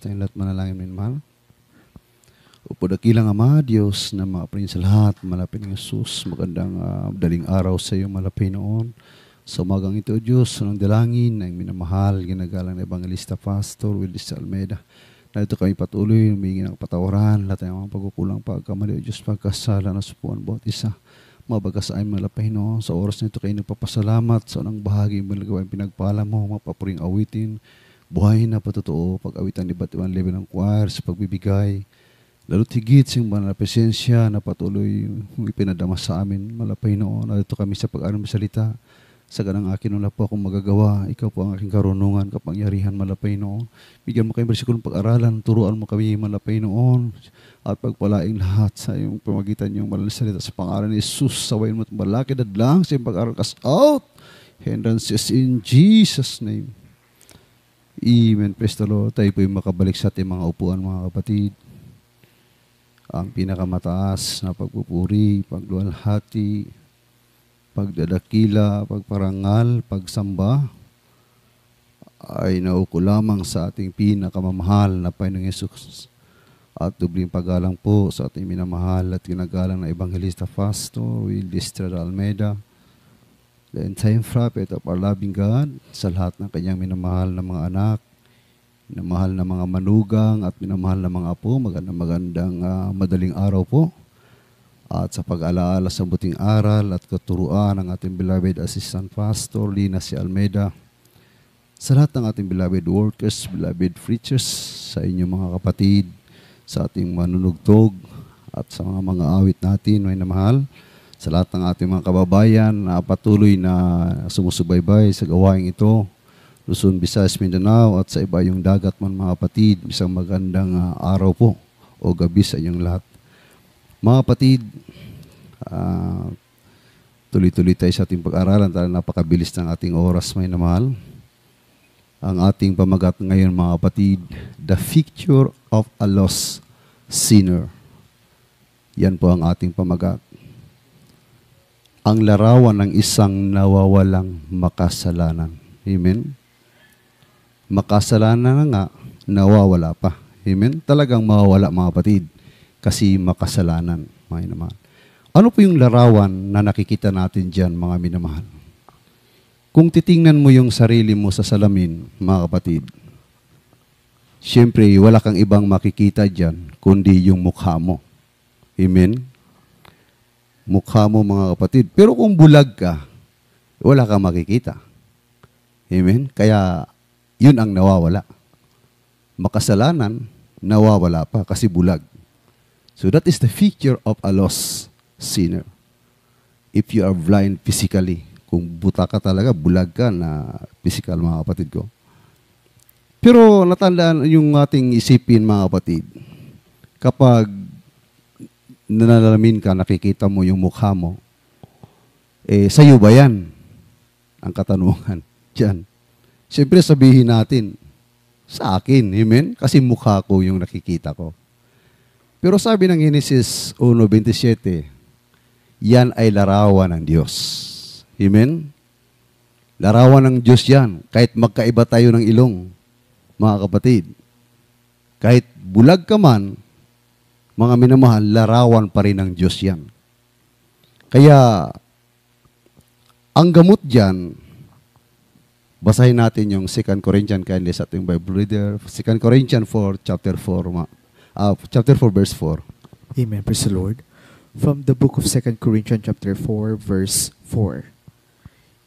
Tayong lahat manalangin minmahal. Upo dakilang Ama, Diyos na maaparin sa lahat, malapit ng Jesus, magandang daling araw sa iyo, malapit noon. Sa umagang ito, Diyos, anong dalangin na minamahal, ginagalang na Evangelista Pastor Willis Almeida. Narito kami patuloy, humingi ng patawaran, lahat ng mga pagkukulang, pagkamali, O Diyos, pagkasala na supuan bawat isa. Mabagas ay malapay noon. Sa oras nito kayo nagpapasalamat sa unang bahagi mo nagawa pinagpala mo, mapapuring awitin, buhay na patotoo, pag-awitan ni iba't ibang level ng choir sa pagbibigay. Lalo't higit sa iyong banal na presensya na patuloy ipinadama sa amin, malapay noon. Narito kami sa pag-aral ng salita. Sa ganang akin wala po akong magagawa. Ikaw po ang aking karunungan, kapangyarihan, malapay noon. Bigyan mo kayong bersikulong pag-aralan, turuan mo kami malapay noon. At pagpalaing lahat sa iyong pamagitan niyong banal na salita sa pangalan ni Jesus. Sawayin mo at malaki dadlang sa iyong pag-aral. Cast out hindrances in Jesus' name. Amen. Praise the Lord. Tayo po yung makabalik sa ating mga upuan, mga kapatid. Ang pinakamataas na pagpupuri, pagluwalhati, pagdadakila, pagparangal, pagsamba ay nauko lamang sa ating pinakamamahal na Panginoong Hesus. At dubling paggalang po sa ating minamahal at ginagalang na Evangelista Pastor Willis Almeida, the entire prophet of our loving God, sa lahat ng kanyang minamahal na mga anak, minamahal na mga manugang at minamahal na mga apo, magandang madaling araw po. At sa pag-alaala sa buting aral at katuruan ng ating beloved Assistant Pastor Lina C. Almeida, sa lahat ng ating beloved workers, beloved preachers, sa inyong mga kapatid, sa ating manunugtog at sa mga awit natin, may namahal, sa lahat ng ating mga kababayan na patuloy na sumusubaybay sa gawaing ito, Luzon, Visayas, Mindanao at sa iba yung dagat man mga kapatid, isang magandang araw po o gabi sa inyong lahat. Mga kapatid, tuloy-tuloy tayo sa ating pag-aralan dahil napakabilis ng ating oras, may namahal. Ang ating pamagat ngayon mga kapatid, the picture of a lost sinner. Yan po ang ating pamagat. Ang larawan ng isang nawawalang makasalanan. Amen? Makasalanan na nga, nawawala pa. Amen? Talagang mawawala mga kapatid kasi makasalanan. Mga minamahal. Ano po yung larawan na nakikita natin dyan mga minamahal? Kung titingnan mo yung sarili mo sa salamin, mga kapatid, siyempre, wala kang ibang makikita dyan, kundi yung mukha mo. Amen? Mukha mo, mga kapatid. Pero kung bulag ka, wala kang makikita. Amen? Kaya, yun ang nawawala. Makasalanan, nawawala pa kasi bulag. So that is the picture of a lost sinner. If you are blind physically, kung buta ka talaga, bulag ka na physical, mga kapatid ko. Pero natandaan yung ating isipin, mga kapatid, kapag nanalamin ka, nakikita mo yung mukha mo, sa'yo ba yan? Ang katanungan dyan. Siyempre sabihin natin, sa akin, amen? Kasi mukha ko yung nakikita ko. Pero sabi ng Genesis 1:27, yan ay larawan ng Diyos. Amen? Larawan ng Diyos yan. Kahit magkaiba tayo ng ilong, mga kapatid. Kahit bulag ka man, mga minamahal, larawan pa rin ng Diyos yan. Kaya, ang gamot dyan, basahin natin yung 2 Corinthians, kindly sa ating Bible reader. 2 Corinthians 4, chapter 4, verse 4. Amen. Praise the Lord. From the book of 2 Corinthians chapter 4, verse 4.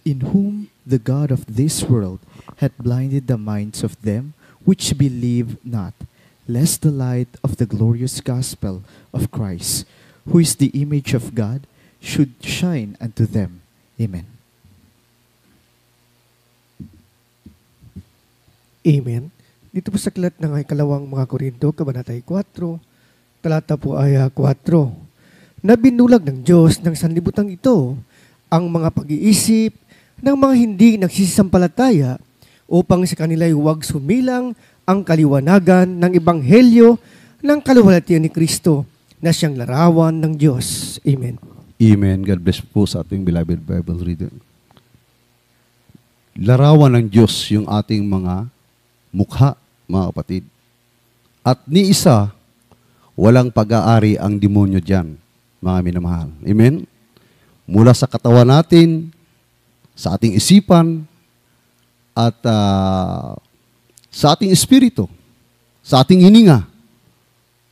In whom the God of this world hath blinded the minds of them which believe not, lest the light of the glorious gospel of Christ, who is the image of God, should shine unto them. Amen. Amen. Dito po sa aklat ng ikalawang mga Korinto, Kabanata 4, talata po ay 4. Na binulag ng Diyos ng sanlibutan ito ang mga pag-iisip ng mga hindi nagsisisampalataya upang sa kanila'y huwag sumilang ang kaliwanagan ng ebanghelyo ng kaluwalhatian ni Kristo na siyang larawan ng Diyos. Amen. Amen. God bless po sa ating beloved Bible reader. Larawan ng Diyos yung ating mga mukha, mga kapatid. At ni isa, walang pag-aari ang demonyo diyan, mga minamahal. Amen? Mula sa katawan natin, sa ating isipan, at sa ating espiritu, sa ating hininga,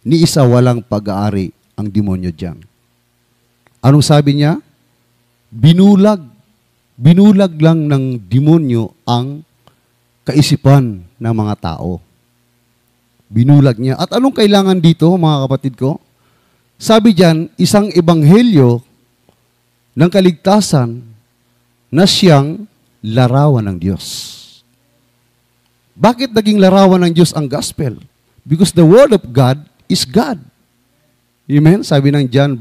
ni isa walang pag-aari ang demonyo diyan. Anong sabi niya? Binulag lang ng demonyo ang kaisipan ng mga tao. Binulag niya. At anong kailangan dito, mga kapatid ko? Sabi diyan, isang ebanghelyo ng kaligtasan na siyang larawan ng Diyos. Bakit naging larawan ng Diyos ang gospel? Because the word of God is God. Amen? Sabi ng John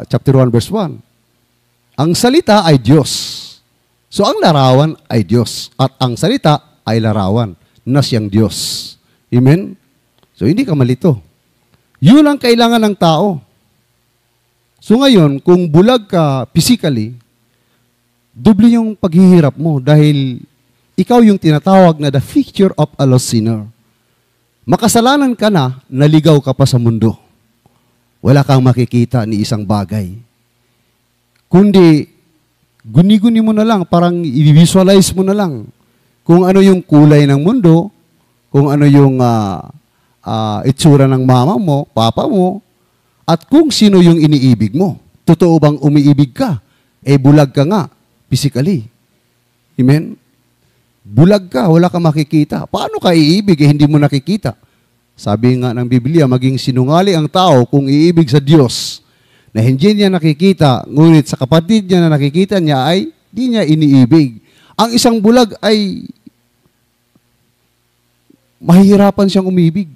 chapter 1 verse 1. Ang salita ay Diyos. So ang larawan ay Diyos. At ang salita ay larawan na siyang Diyos. Amen? So hindi ka malito. Yun ang kailangan ng tao. So ngayon, kung bulag ka physically, doble yung paghihirap mo dahil ikaw yung tinatawag na the picture of a lost sinner. Makasalanan ka na, naligaw ka pa sa mundo. Wala kang makikita ni isang bagay. Kundi, guni-guni mo na lang, parang i-visualize mo na lang kung ano yung kulay ng mundo, kung ano yung itsura ng mama mo, papa mo, at kung sino yung iniibig mo. Totoo bang umiibig ka? Bulag ka nga, physically. Amen? Bulag ka, wala kang makikita. Paano ka iibig hindi mo nakikita? Sabi nga ng Biblia, maging sinungali ang tao kung iibig sa Diyos na hindi niya nakikita, ngunit sa kapatid niya na nakikita niya ay di niya iniibig. Ang isang bulag ay mahihirapan siyang umibig.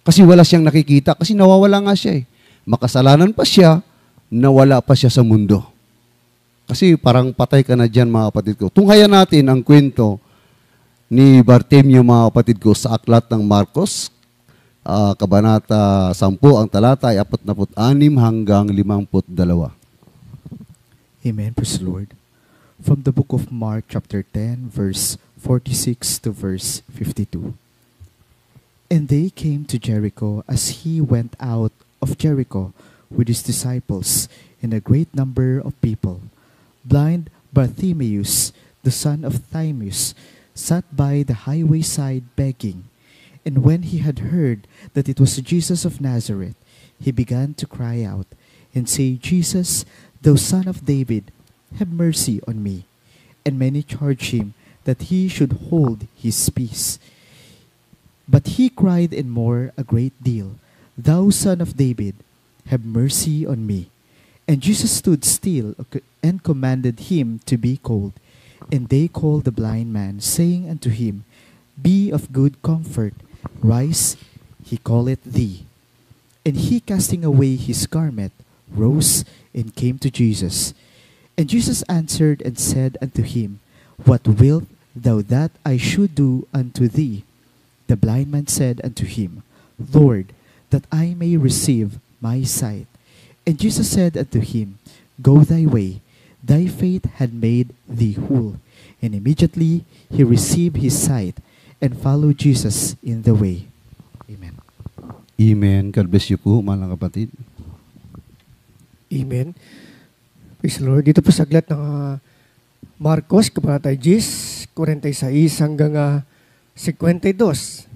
Kasi wala siyang nakikita. Kasi nawawala nga siya eh. Makasalanan pa siya, nawala pa siya sa mundo. Kasi parang patay ka na dyan, mga kapatid ko. Tunghayan natin ang kwento ni Bartimeo, mga kapatid ko, sa aklat ng Marcos, kabanata 10, ang talata ay 46 hanggang 52. Amen. Praise the Lord. From the book of Mark, chapter 10, verse 46 to verse 52. And they came to Jericho as he went out of Jericho with his disciples and a great number of people. Blind Bartimaeus, the son of Timaeus, sat by the highway side begging. And when he had heard that it was Jesus of Nazareth, he began to cry out and say, Jesus, thou son of David, have mercy on me. And many charged him that he should hold his peace. But he cried in more a great deal, Thou son of David, have mercy on me. And Jesus stood still and commanded him to be called. And they called the blind man, saying unto him, Be of good comfort, rise, he calleth thee. And he, casting away his garment, rose and came to Jesus. And Jesus answered and said unto him, What wilt thou that I should do unto thee? The blind man said unto him, Lord, that I may receive my sight. And Jesus said unto him, Go thy way, thy faith had made thee whole. And immediately he received his sight and followed Jesus in the way. Amen. Amen. God bless you po, mga kapatid. Amen. Praise the Lord. Dito po sa aklat ng Marcos, kabanata 10, 46 hanggang 52.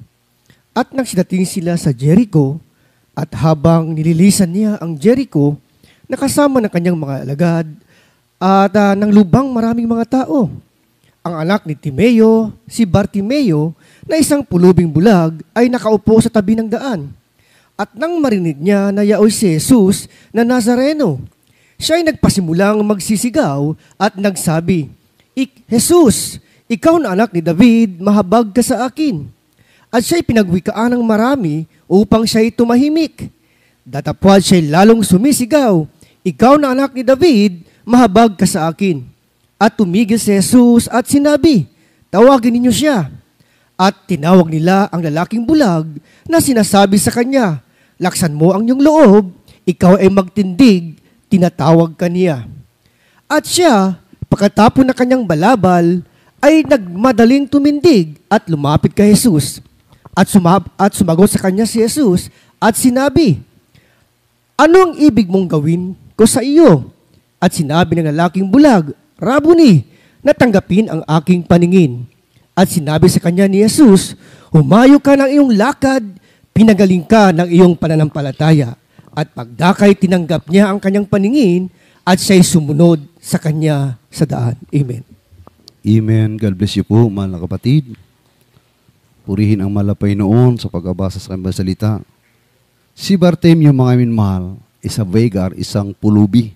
At nagsidating sila sa Jericho, at habang nililisan niya ang Jericho, nakasama ng kanyang mga alagad, at nang lubang maraming mga tao. Ang anak ni Timeo, si Bartimeo, na isang pulubing bulag, ay nakaupo sa tabi ng daan. At nang marinig niya na yaoy si Jesus na Nazareno, siya ay nagpasimulang magsisigaw at nagsabi, Jesus, ikaw na anak ni David, mahabag ka sa akin. At siya'y pinagwikaan ng marami upang siya'y tumahimik. Datapwad siya'y lalong sumisigaw, Ikaw na anak ni David, mahabag ka sa akin. At tumigil si Jesus at sinabi, Tawagin ninyo siya. At tinawag nila ang lalaking bulag na sinasabi sa kanya, Laksan mo ang iyong loob, ikaw ay magtindig, tinatawag ka niya. At siya, pagkatapon na kanyang balabal, ay nagmadaling tumindig at lumapit kay Jesus. At sumagot sa kanya si Jesus at sinabi, "Ano ang ibig mong gawin ko sa iyo?" At sinabi ng lalaking bulag, "Rabuni, natanggapin ang aking paningin." At sinabi sa kanya ni Jesus, "Humayo ka ng iyong lakad, pinagaling ka ng iyong pananampalataya." At pagdakay tinanggap niya ang kanyang paningin at siya'y sumunod sa kanya sa daan. Amen. Amen. God bless you po, mahal na kapatid. Purihin ang malapay noon sa pagbabasa sa kanyang salita. Si Bartimeo, mga minmahal, isa beggar, isang pulubi.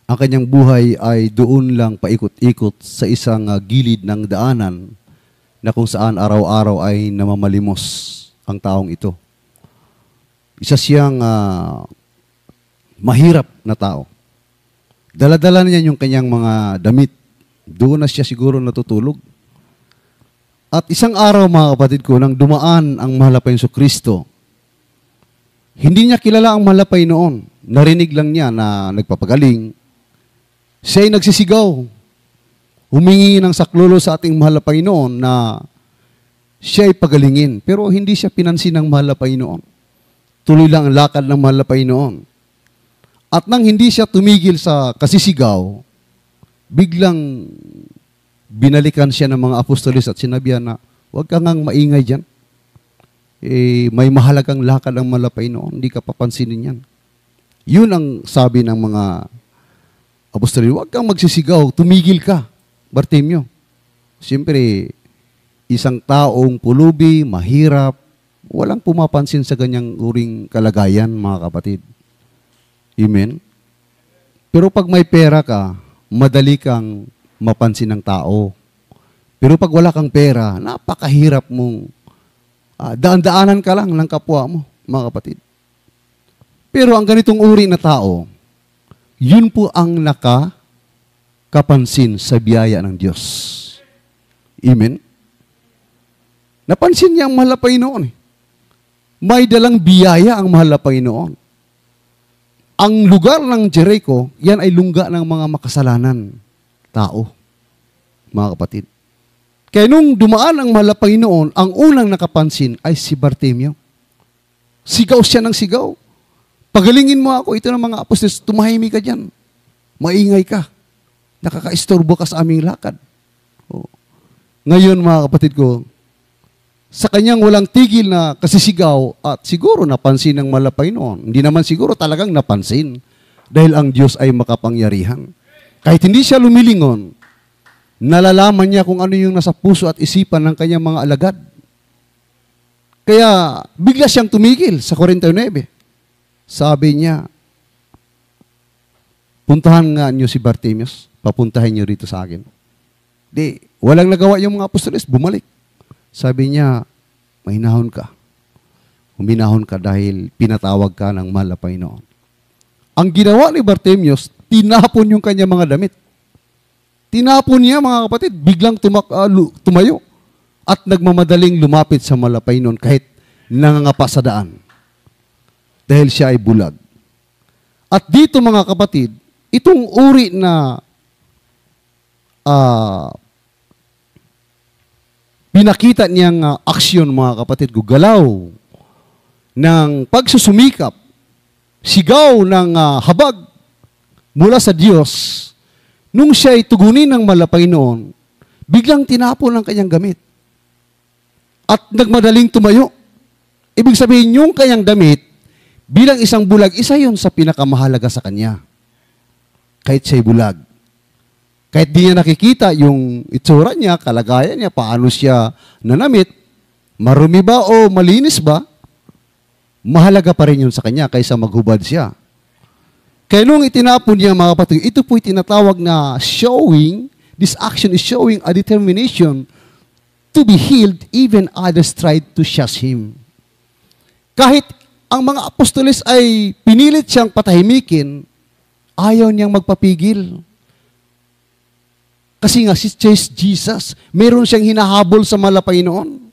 Ang kanyang buhay ay doon lang paikot-ikot sa isang gilid ng daanan na kung saan araw-araw ay namamalimos ang taong ito. Isa siyang mahirap na tao. Dala-dala niya yung kanyang mga damit. Doon na siya siguro natutulog. At isang araw, mga kapatid ko, nang dumaan ang mahal na Jesucristo, hindi niya kilala ang mahal na noon. Narinig lang niya na nagpapagaling. Siya'y nagsisigaw. Humingi ng saklolo sa ating mahal na Panginoon na siya'y pagalingin. Pero hindi siya pinansin ng mahal na Panginoon. Tuloy lang ang lakad ng mahal na Panginoon. At nang hindi siya tumigil sa kasisigaw, biglang binalikan siya ng mga apostolis at sinabihan na, "Huwag ka ngang maingay dyan. May mahalagang lakad ang mahal na Panginoon. Hindi ka papansinin yan." Yun ang sabi ng mga apostolis, "Huwag kang magsisigaw, tumigil ka, Bartimeo." Siyempre, isang taong pulubi, mahirap, walang pumapansin sa ganyang uring kalagayan, mga kapatid. Amen? Pero pag may pera ka, madali kang mapansin ng tao. Pero pag wala kang pera, napakahirap mong daan-daanan ka lang ng kapwa mo, mga kapatid. Pero ang ganitong uri na tao, yun po ang nakakapansin sa biyaya ng Diyos. Amen? Napansin niya ang mahal na Panginoon. May dalang biyaya ang mahal na Panginoon. Ang lugar ng Jericho, yan ay lungga ng mga makasalanan tao, mga kapatid. Kaya nung dumaan ang mahal na Panginoon, ang unang nakapansin ay si Bartimeo. Sigaw siya ng sigaw. "Pagalingin mo ako." Ito ng mga apostolos, "Tumahimik ka dyan. Maingay ka. Nakakaistorbo ka sa aming lakad." Ngayon, mga kapatid ko, sa kanyang walang tigil na kasisigaw at siguro napansin ng mahal na Panginoon. Hindi naman siguro talagang napansin dahil ang Diyos ay makapangyarihan. Kahit hindi siya lumilingon, nalalaman niya kung ano yung nasa puso at isipan ng kanyang mga alagad. Kaya bigla siyang tumigil sa 49. Sabi niya, "Puntahan nga niyo si Bartimeo, papuntahin niyo rito sa akin." Di, walang nagawa yung mga apostoles, bumalik. Sabi niya, "Mahinahon ka. Huminahon ka dahil pinatawag ka ng mahal na Panginoon." Ang ginawa ni Bartimeo, tinapon yung kanya mga damit. Tinapon niya, mga kapatid, biglang tumayo at nagmamadaling lumapit sa mahal na Panginoon kahit nangangapa sa daan. Dahil siya ay bulag. At dito, mga kapatid, itong uri na pinakita niyang aksyon, mga kapatid ko, galaw ng pagsusumikap, sigaw ng habag mula sa Diyos, nung siya ay tugunin ng mahal na Panginoon, biglang tinapon ang kanyang gamit. At nagmadaling tumayo. Ibig sabihin, yung kanyang damit, bilang isang bulag, isa yun sa pinakamahalaga sa kanya. Kahit siya'y bulag. Kahit di niya nakikita yung itsura niya, kalagayan niya, paano siya nanamit, marumi ba o malinis ba, mahalaga pa rin yun sa kanya kaysa maghubad siya. Kaya nung itinapon niya, mga kapatid, ito po'y tinatawag na showing, this action is showing a determination to be healed, even others tried to shush him. Kahit ang mga apostoles ay pinilit siyang patahimikin, ayaw niyang magpapigil. Kasi nga, si Jesus, meron siyang hinahabol sa mahal na Panginoon.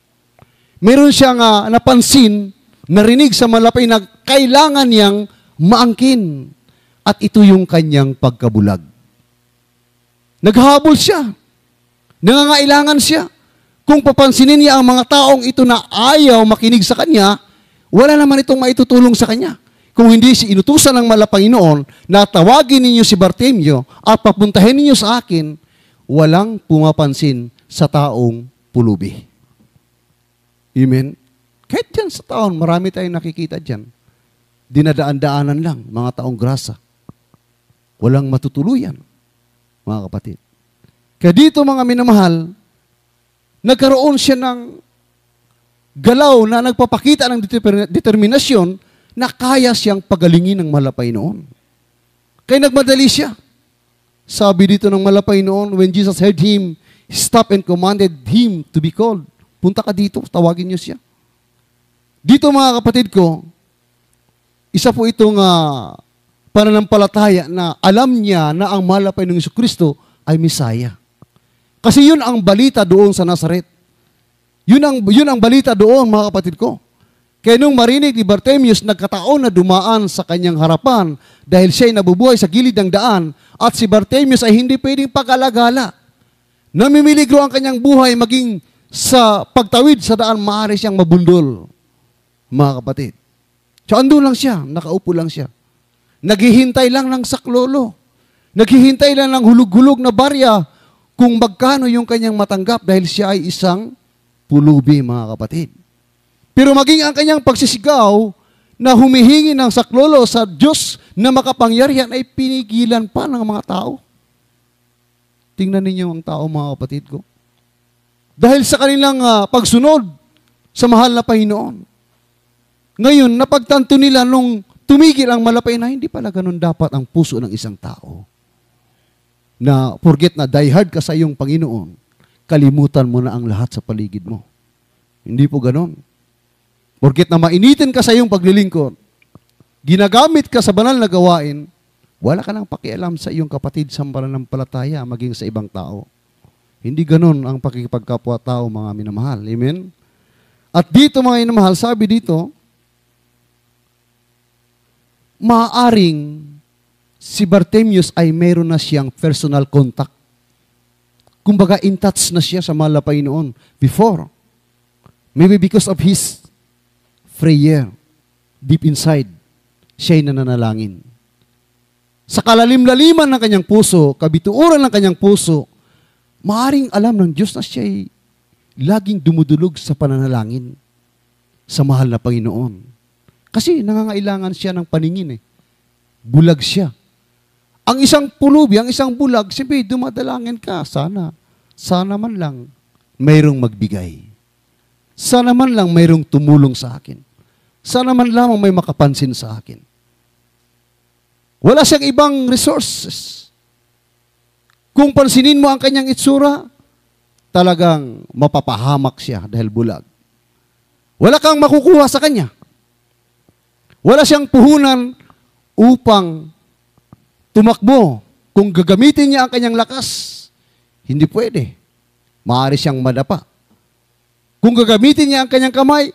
Meron siyang napansin, narinig sa mahal na Panginoon na kailangan niyang maangkin. At ito yung kanyang pagkabulag. Naghabol siya. Nangangailangan siya. Kung papansinin niya ang mga taong ito na ayaw makinig sa kanya, wala naman itong maitutulong sa kanya. Kung hindi si inutusan ng Panginoon na tawagin ninyo si Bartimeo at papuntahin ninyo sa akin, walang pumapansin sa taong pulubi. Amen? Kahit dyan sa taon, marami tayong nakikita dyan. Dinadaan-daanan lang, mga taong grasa. Walang matutuluyan, mga kapatid. Kaya dito, mga minamahal, nagkaroon siya ng galaw na nagpapakita ng determinasyon na kaya siyang pagalingin ng Panginoon. Kaya nagmadali siya. Sabi dito ng Panginoon, when Jesus heard him, he stopped and commanded him to be called. Punta ka dito, tawagin niyo siya. Dito mga kapatid ko, isa po itong pananampalataya na alam niya na ang mahal na Panginoong Jesucristo ay Misaya. Kasi yun ang balita doon sa Nazaret. Yun ang balita doon, mga kapatid ko. Kaya nung marinig ni Bartimeus, nagkataon na dumaan sa kanyang harapan dahil siya ay nabubuhay sa gilid ng daan at si Bartimeus ay hindi pwedeng pag-alagala. Namimiligro ang kanyang buhay maging sa pagtawid sa daan, maaari siyang mabundol, mga kapatid. So andun lang siya, nakaupo lang siya. Naghihintay lang ng saklolo. Naghihintay lang ng hulog-hulog na barya kung magkano yung kanyang matanggap dahil siya ay isang pulubi, mga kapatid. Pero maging ang kanyang pagsisigaw na humihingi ng saklolo sa Diyos na makapangyarihan ay pinigilan pa ng mga tao. Tingnan ninyo ang tao, mga kapatid ko. Dahil sa kanilang pagsunod sa mahal na Panginoon. Ngayon, napagtanto nila nung tumigil ang malapay na hindi pala ganun dapat ang puso ng isang tao. Na forget na die hard ka sa iyong Panginoon, kalimutan mo na ang lahat sa paligid mo. Hindi po ganun. Forget na mainitin ka sa iyong paglilingkod, ginagamit ka sa banal na gawain, wala ka nang pakialam sa iyong kapatid sa pananampalataya maging sa ibang tao. Hindi ganun ang pakikipagkapwa-tao, mga minamahal. Amen? At dito, mga minamahal, sabi dito, maaaring si Bartimeus ay meron na siyang personal contact. Kumbaga, in touch na siya sa mahal na Panginoon before. Maybe because of his prayer, deep inside, siya'y nananalangin. Sa kalalim-laliman ng kanyang puso, kabituuran ng kanyang puso, maaring alam ng Diyos na siya'y laging dumudulog sa pananalangin sa mahal na Panginoon. Kasi nangangailangan siya ng paningin eh. Bulag siya. Ang isang pulubi, ang isang bulag, siyempre dumadalangin ka. Sana man lang mayroong magbigay. Sana man lang mayroong tumulong sa akin. Sana man lamang may makapansin sa akin. Wala siyang ibang resources. Kung pansinin mo ang kanyang itsura, talagang mapapahamak siya dahil bulag. Wala kang makukuha sa kanya. Wala siyang puhunan upang tumakbo. Kung gagamitin niya ang kanyang lakas, hindi pwede. Maaari siyang madapa. Kung gagamitin niya ang kanyang kamay,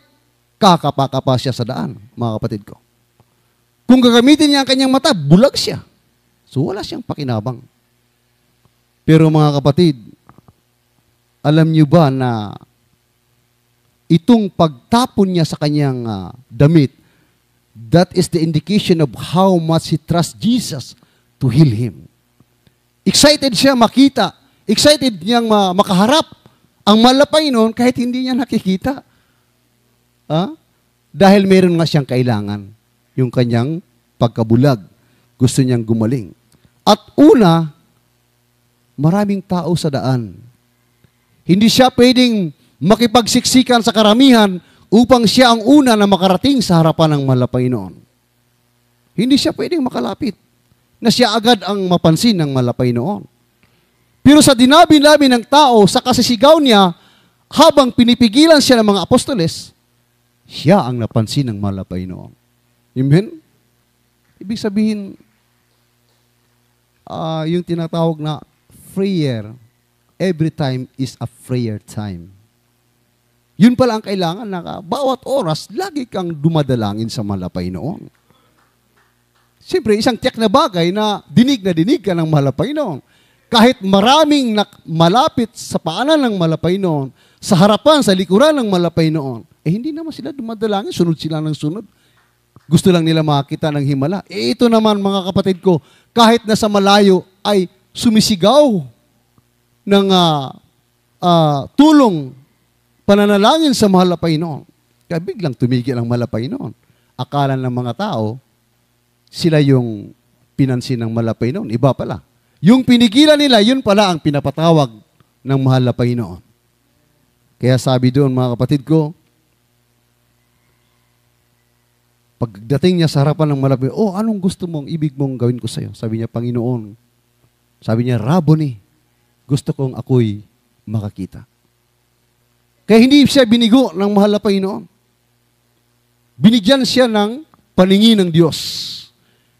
kakapa-kapa siya sa daan, mga kapatid ko. Kung gagamitin niya ang kanyang mata, bulag siya. So wala siyang pakinabang. Pero mga kapatid, alam niyo ba na itong pagtapon niya sa kanyang damit, that is the indication of how much he trusts Jesus to heal him. Excited siya makita. Excited niyang makaharap ang malapay noon kahit hindi niya nakikita. Dahil meron nga siyang kailangan. Yung kanyang pagkabulag. Gusto niyang gumaling. At una, maraming tao sa daan. Hindi siya pwedeng makipagsiksikan sa karamihan upang siya ang una na makarating sa harapan ng malapay noon. Hindi siya pwedeng makalapit na siya agad ang mapansin ng malapay noon. Pero sa dinabi-labi ng tao, sa kasisigaw niya, habang pinipigilan siya ng mga apostoles, siya ang napansin ng malapay noon. Amen? Ibig sabihin, yung tinatawag na prayer, every time is a prayer time. Yun pala ang kailangan na bawat oras, lagi kang dumadalangin sa malapay noon. Siyempre, isang tiyak na bagay na dinig ka ng malapay noon. Kahit maraming malapit sa paanan ng malapay noon, sa harapan, sa likuran ng malapay noon. Hindi naman sila dumadalangin, sunod sila ng sunod. Gusto lang nila makakita ng himala. Ito naman mga kapatid ko, kahit nasa malayo ay sumisigaw ng tulong, pananalangin sa mahal na Panginoon. Kaya biglang tumigil ang mahal na Panginoon. Akala ng mga tao, sila yung pinansin ng mahal na Panginoon. Iba pala. Yung pinigilan nila, yun pala ang pinapatawag ng mahal na Panginoon. Kaya sabi doon mga kapatid ko, pagdating niya sa harapan ng malapit, anong gusto mong, ibig mong gawin ko sa'yo? Sabi niya, Panginoon. Sabi niya, Rabboni, gusto kong ako'y makakita. Kaya hindi siya binigo ng mahal na Panginoon. Binigyan siya ng paningin ng Diyos.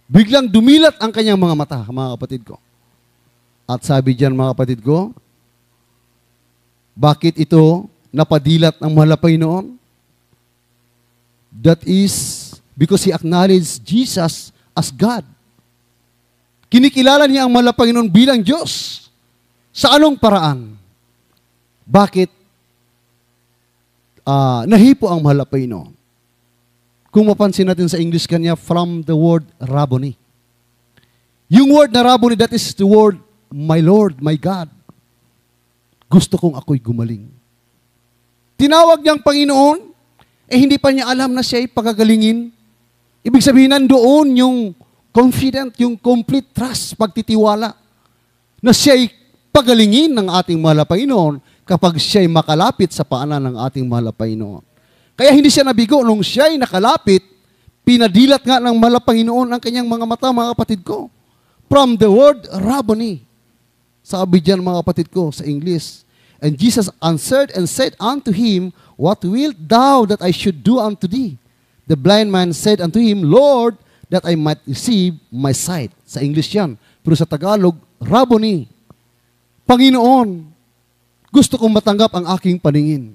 Biglang dumilat ang kanyang mga mata, mga kapatid ko. At sabi diyan, mga kapatid ko, bakit ito napadilat ng mahal na Panginoon? That is because he acknowledged Jesus as God. Kinikilala niya ang mahal na Panginoon bilang Diyos. Sa anong paraan? Bakit nahipo ang mahal na Panginoon? Kung mapansin natin sa English kanya, from the word Rabboni. Yung word na Rabboni, that is the word, my Lord, my God. Gusto kong ako'y gumaling. Tinawag niyang Panginoon, hindi pa niya alam na siya'y pagagalingin. Ibig sabihin, nandoon yung confident, yung complete trust, pagtitiwala, na siya'y pagalingin ng ating mahal na Panginoon kapag siya'y makalapit sa paanan ng ating mahal na Panginoon. Kaya hindi siya nabigo nung siya'y nakalapit, pinadilat nga ng mahal na Panginoon ang kanyang mga mata, mga kapatid ko. From the word Rabboni. Sabi diyan, mga kapatid ko, sa English. And Jesus answered and said unto him, What wilt thou that I should do unto thee? The blind man said unto him, Lord, that I might receive my sight. Sa English yan. Pero sa Tagalog, Rabboni. Panginoon, gusto kong matanggap ang aking paningin.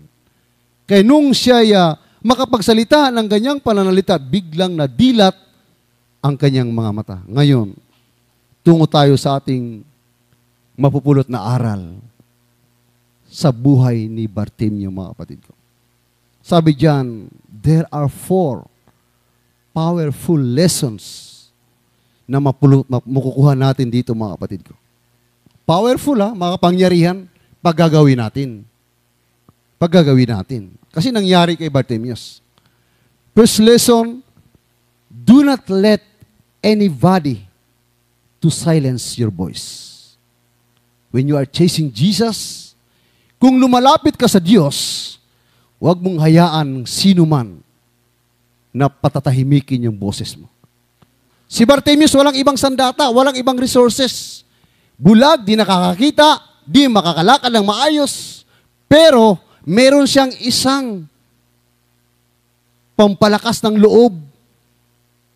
Kaya nung siya makapagsalita ng ganyang pananalita, biglang nadilat ang kanyang mga mata. Ngayon, tungo tayo sa ating mapupulot na aral sa buhay ni Bartimeo, mga kapatid ko. Sabi diyan, there are 4 powerful lessons na makukuha natin dito, mga kapatid ko. Powerful, mga kapangyarihan, paggagawin natin. Paggagawin natin. Kasi nangyari kay Bartimeo. First lesson, do not let anybody to silence your voice. When you are chasing Jesus, kung lumalapit ka sa Diyos, huwag mong hayaan sino man na patatahimikin yung boses mo. Si Bartimeo, walang ibang sandata, walang ibang resources. Bulag, di nakakakita, di makakalakad ng maayos, pero meron siyang isang pampalakas ng loob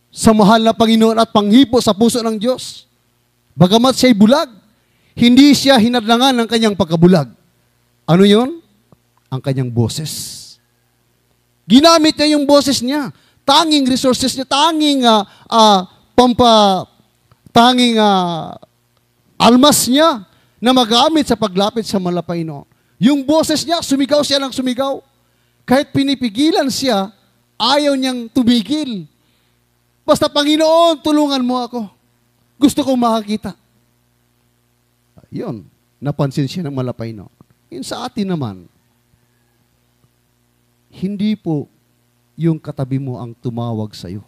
sa mahal na Panginoon at panghipo sa puso ng Diyos. Bagamat siya'y bulag, hindi siya hinadlangan ng kanyang pagkabulag. Ano yon? Ang kanyang boses. Ginamit niya yung boses niya. Tanging resources niya, tanging almas niya na magamit sa paglapit sa mahal na Panginoon. Yung boses niya, sumigaw siya ng sumigaw. Kahit pinipigilan siya, ayaw niyang tumigil. Basta, Panginoon, tulungan mo ako. Gusto kong makakita. Yun, napansin siya ng mahal na Panginoon. Yun sa atin naman, hindi po yung katabi mo ang tumawag sa iyo.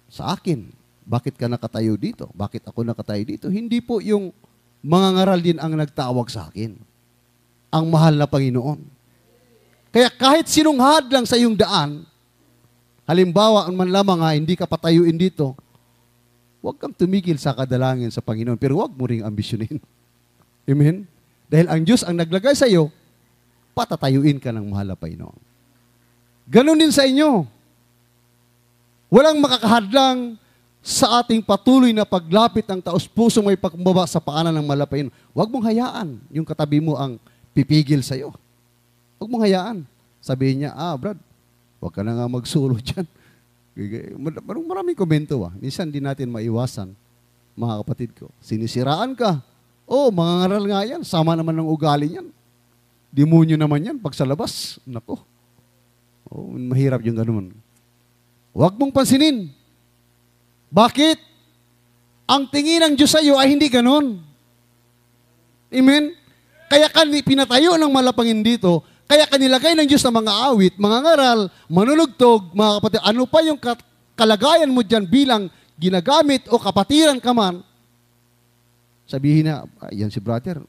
Sa akin, bakit ka nakatayo dito? Bakit ako nakatayo dito? Hindi po yung mga ngaral din ang nagtawag sa akin. Ang mahal na Panginoon. Kaya kahit sinong hadlang sa iyong daan, halimbawa, ang man lamang hindi ka patayuin dito, huwag kang tumigil sa kadalangin sa Panginoon, pero huwag mo ring ambisyonin. Amen? Dahil ang Diyos ang naglagay sa iyo, patatayuin ka ng mahal na Panginoon. Ganon din sa inyo. Walang makakahadlang sa ating patuloy na paglapit ng taos-puso may pagkumbaba sa paanan ng mahal na Panginoon. Huwag mong hayaan yung katabi mo ang pipigil sa iyo. Huwag mong hayaan. Sabihin niya, Brad, huwag ka na nga magsulo dyan. Maraming komento Minsan din natin maiwasan, mga kapatid ko. Sinisiraan ka. Mga ngaral nga yan. Sama naman ng ugali niyan. Demonyo naman yan pag sa labas. Nako. Oh, mahirap yung ganun. Huwag mong pansinin. Bakit? Ang tingin ng Diyos sa iyo ay hindi ganun. Amen? Kaya pinatayo ng malapangin dito, kaya kanilagay ng Diyos sa mga awit, mga ngaral, manunugtog, mga kapatid, ano pa yung kalagayan mo dyan bilang ginagamit o kapatiran ka man, sabihin na, yan si brother,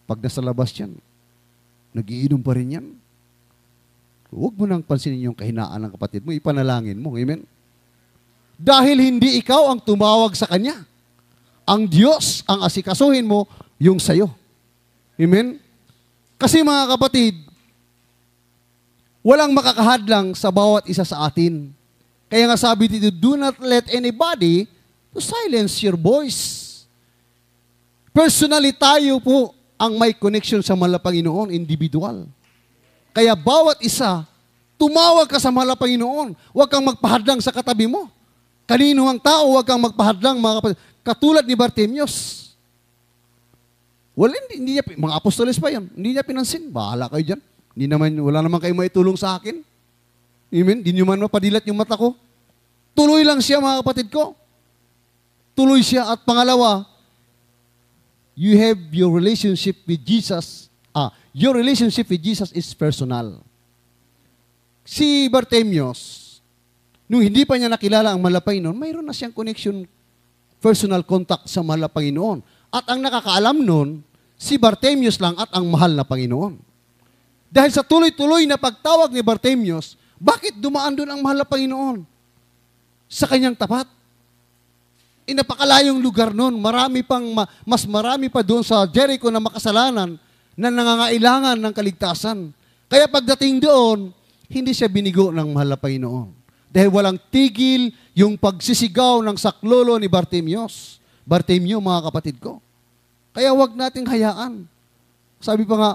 pag nasa labas yan, nagiinom pa rin yan. Huwag mo nang pansinin yung kahinaan ng kapatid mo, ipanalangin mo. Amen? Dahil hindi ikaw ang tumawag sa kanya. Ang Diyos ang asikasuhin mo, yung sayo. Amen? Kasi mga kapatid, walang makakahadlang sa bawat isa sa atin. Kaya nga sabi dito, do not let anybody to silence your voice. Personally, tayo po ang may connection sa Malapanginoon, individual. Kaya bawat isa, tumawag ka sa Malapanginoon. Huwag kang magpahadlang sa katabi mo. Kanino ang tao, huwag kang magpahadlang, mga kapatid. Katulad ni Bartimeus. Hindi niya, mga apostoles pa yan, hindi niya pinansin. Bahala kayo dyan. Wala naman kayo maitulong sa akin. Amen? Hindi niyo man mapadilat yung mata ko. Tuloy lang siya, mga kapatid ko. Tuloy siya. At pangalawa, you have your relationship with Jesus. Your relationship with Jesus is personal. Si Bartimeus, nung hindi pa niya nakilala ang Malapanginoon, mayroon na siyang connection, personal contact sa Malapanginoon. At ang nakakaalam nun, si Bartimeus lang at ang mahal na Panginoon. Dahil sa tuloy-tuloy na pagtawag ni Bartimeus, bakit dumaan doon ang mahal na Panginoon? Sa kanyang tapat. Napakalayong lugar noon. Mas marami pa doon sa Jericho na makasalanan na nangangailangan ng kaligtasan. Kaya pagdating doon, hindi siya binigo ng mahal na Panginoon. Dahil walang tigil yung pagsisigaw ng saklolo ni Bartimeus. Bartimeo, mga kapatid ko. Kaya wag nating hayaan. Sabi pa nga,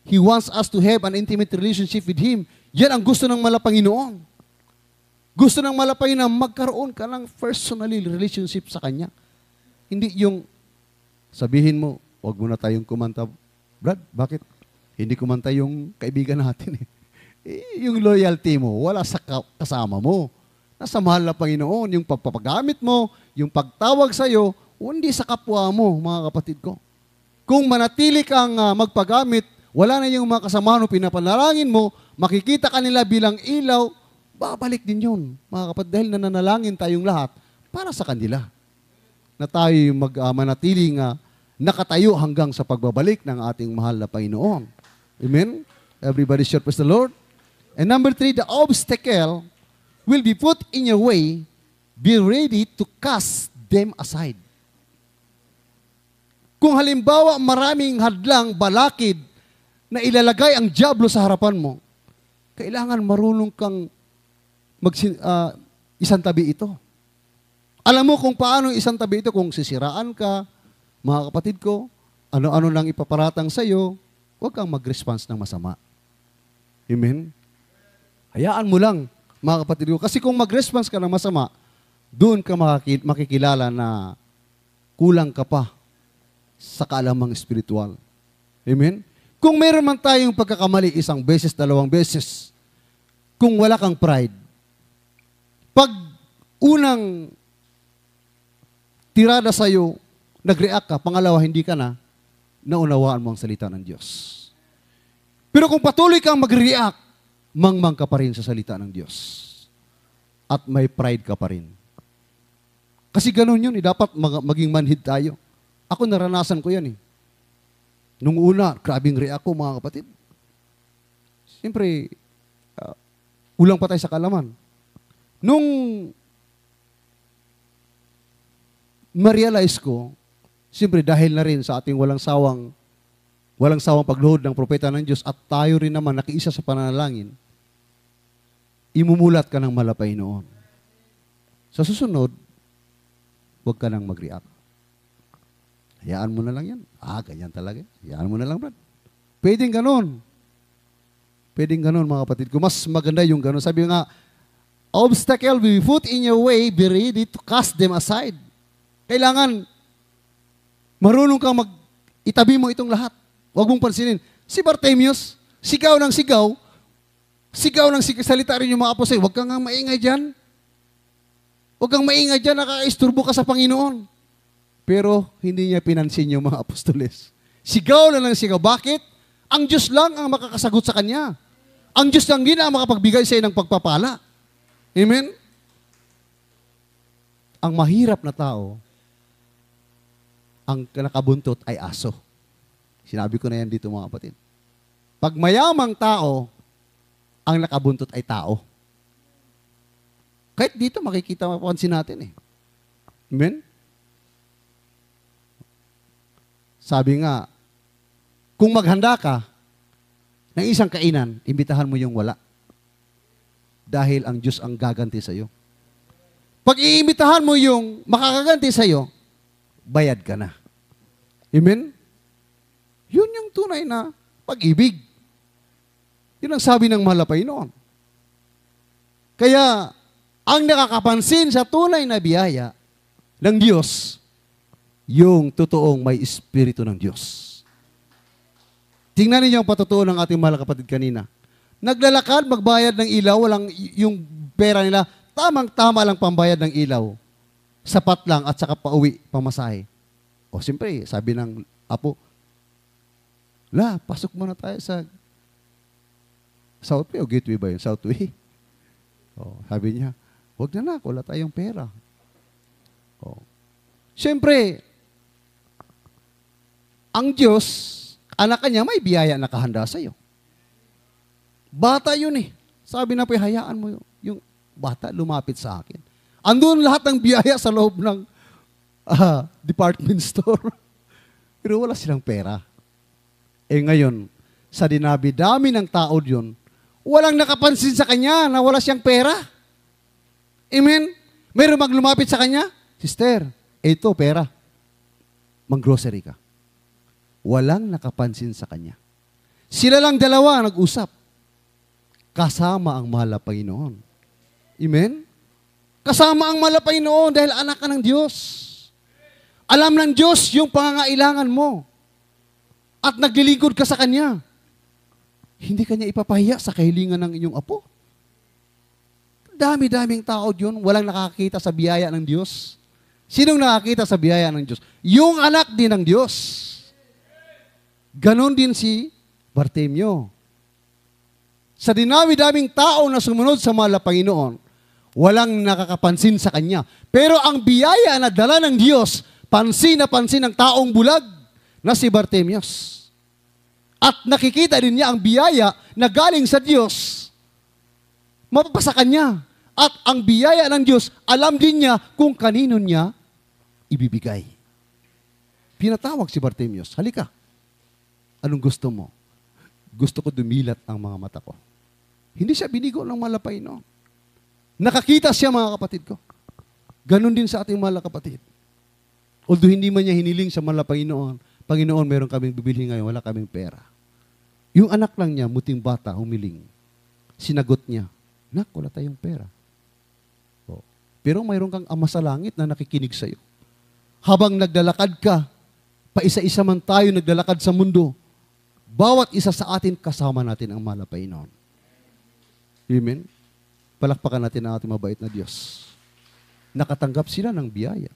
He wants us to have an intimate relationship with Him. Yan ang gusto ng Malapanginoon. Gusto ng Malapanginoon magkaroon ka ng personally relationship sa Kanya. Hindi yung sabihin mo, wag mo na tayong kumanta. Brad, bakit? Hindi kumanta yung kaibigan natin. Yung loyalty mo, wala sa kasama mo. Nasa mahal na Panginoon, yung pagpapagamit mo, yung pagtawag sa'yo, hindi sa kapwa mo, mga kapatid ko. Kung manatili kang magpagamit, wala na yung mga kasama mo, pinapanalangin mo, makikita ka nila bilang ilaw, babalik din yun, mga kapatid, dahil nananalangin tayong lahat para sa kanila. Na tayo manatiling nakatayo hanggang sa pagbabalik ng ating mahal na Panginoon. Amen? Everybody shout praise the Lord. And number 3, the obstacle will be put in your way, be ready to cast them aside. Kung halimbawa maraming hadlang, balakid, na ilalagay ang dyablo sa harapan mo, kailangan marunong kang isang tabi ito. Alam mo kung paano isang tabi ito, kung sisiraan ka, mga kapatid ko, ano-ano lang ipaparatang sa'yo, huwag kang mag-response ng masama. Amen? Hayaan mo lang, mga kapatid ko. Kasi kung mag-response ka ng masama, doon ka makikilala na kulang ka pa sa kaalamang espiritual. Amen? Kung meron man tayong pagkakamali isang beses, dalawang beses, kung wala kang pride, pag unang tirada sa'yo, nag-react ka, pangalawa, hindi ka na, naunawaan mo ang salita ng Diyos. Pero kung patuloy kang mag-react, mangmang ka pa rin sa salita ng Diyos. At may pride ka pa rin. Kasi ganun yun, dapat maging manhid tayo. Ako naranasan ko yan . Nung una, grabing react ko, mga kapatid. Siyempre, ulang pa tayo sa kalaman. Nung ma-realize ko, siyempre dahil na rin sa ating walang sawang pagluhod ng propeta ng Diyos at tayo rin naman nakiisa sa pananalangin, imumulat ka ng Malapanginoon. Sa susunod, huwag ka nang mag-react. Hayaan mo na lang yan. Ganyan talaga. Hayaan mo na lang, Brad. Pwedeng ganun. Pwedeng ganun, mga kapatid ko. Mas maganda yung ganun. Sabi nga, obstacle will be put in your way, be ready to cast them aside. Kailangan, marunong kang itabi mo itong lahat. Huwag mong pansinin. Si Bartimeus, sigaw ng sigaw salita rin yung mga apostol. Huwag kang nga maingay dyan. Huwag kang maingay dyan, nakakaisturbo ka sa Panginoon. Pero hindi niya pinansin yung mga apostoles. Sigaw na lang sigaw. Bakit? Ang Diyos lang ang makakasagot sa kanya. Ang Diyos lang din ang makapagbigay sa ng pagpapala. Amen? Ang mahirap na tao, ang nakabuntot ay aso. Sinabi ko na yan dito mga kapatid. Pag mayamang tao, ang nakabuntot ay tao. Kahit dito makikita, mapansin natin eh. Amen? Sabi nga, kung maghanda ka ng isang kainan, imbitahan mo yung wala. Dahil ang Diyos ang gaganti sa iyo. Pag iimbitahan mo yung makakaganti sa iyo, bayad ka na. Amen? Yun yung tunay na pag-ibig. Yun ang sabi ng mahal na Panginoon. Kaya, ang nakakapansin sa tunay na biyaya ng Diyos, yung totoong may Espiritu ng Diyos. Tingnan niyo ang patutuo ng ating mahal na kapatid kanina. Naglalakad, magbayad ng ilaw, walang yung pera nila, tamang-tama lang pambayad ng ilaw. Sapat lang at saka pauwi, pamasahe. O siyempre, sabi ng apo, pasok muna tayo sa Southway o Gateway ba yun? Southway. O, sabi niya, huwag na wala tayong pera. O. Siyempre, ang Diyos, anak kanya, may biyaya na kahanda sa iyo. Bata yun eh. Sabi na po, hayaan mo yung bata lumapit sa akin. Andun lahat ng biyaya sa loob ng department store. Pero wala silang pera. Ngayon, sa dinabi-dami ng tao yun, walang nakapansin sa kanya na wala siyang pera. Amen? Mayroon maglumapit sa kanya, Sister, ito pera. Mang-grocery ka. Walang nakapansin sa kanya. Sila lang dalawa nag-usap. Kasama ang mahal na Panginoon. Amen? Kasama ang mahal na Panginoon dahil anak ka ng Diyos. Alam ng Diyos yung pangangailangan mo. At naglilingkod ka sa Kanya. Hindi Kanya ipapahiya sa kahilingan ng inyong apo. Dami-daming tao yun, walang nakakita sa biyaya ng Diyos. Sinong nakakita sa biyaya ng Diyos? Yung anak din ng Diyos. Ganon din si Bartimeo. Sa dinami-daming tao na sumunod sa mahal na Panginoon, walang nakakapansin sa kanya. Pero ang biyaya na dala ng Diyos, pansin na pansin ng taong bulag na si Bartimeus. At nakikita din niya ang biyaya na galing sa Diyos, mapapasa kanya. At ang biyaya ng Diyos, alam din niya kung kanino niya ibibigay. Pinatawag si Bartimeus, halika. Anong gusto mo? Gusto ko dumilat ang mga mata ko. Hindi siya binigo ng malapay, no? Nakakita siya, mga kapatid ko. Ganon din sa ating mahal na kapatid. Although hindi man niya hiniling sa mahal na Panginoon, Panginoon, meron kaming bibili ngayon, wala kaming pera. Yung anak lang niya, muting bata, humiling. Sinagot niya, Nak, wala tayong pera. O, pero mayroon kang ama sa langit na nakikinig sa iyo. Habang naglalakad ka, paisa-isa man tayo naglalakad sa mundo, bawat isa sa atin, kasama natin ang mahal na Panginoon. Amen? Palakpakan natin ang ating mabait na Diyos. Nakatanggap sila ng biyaya.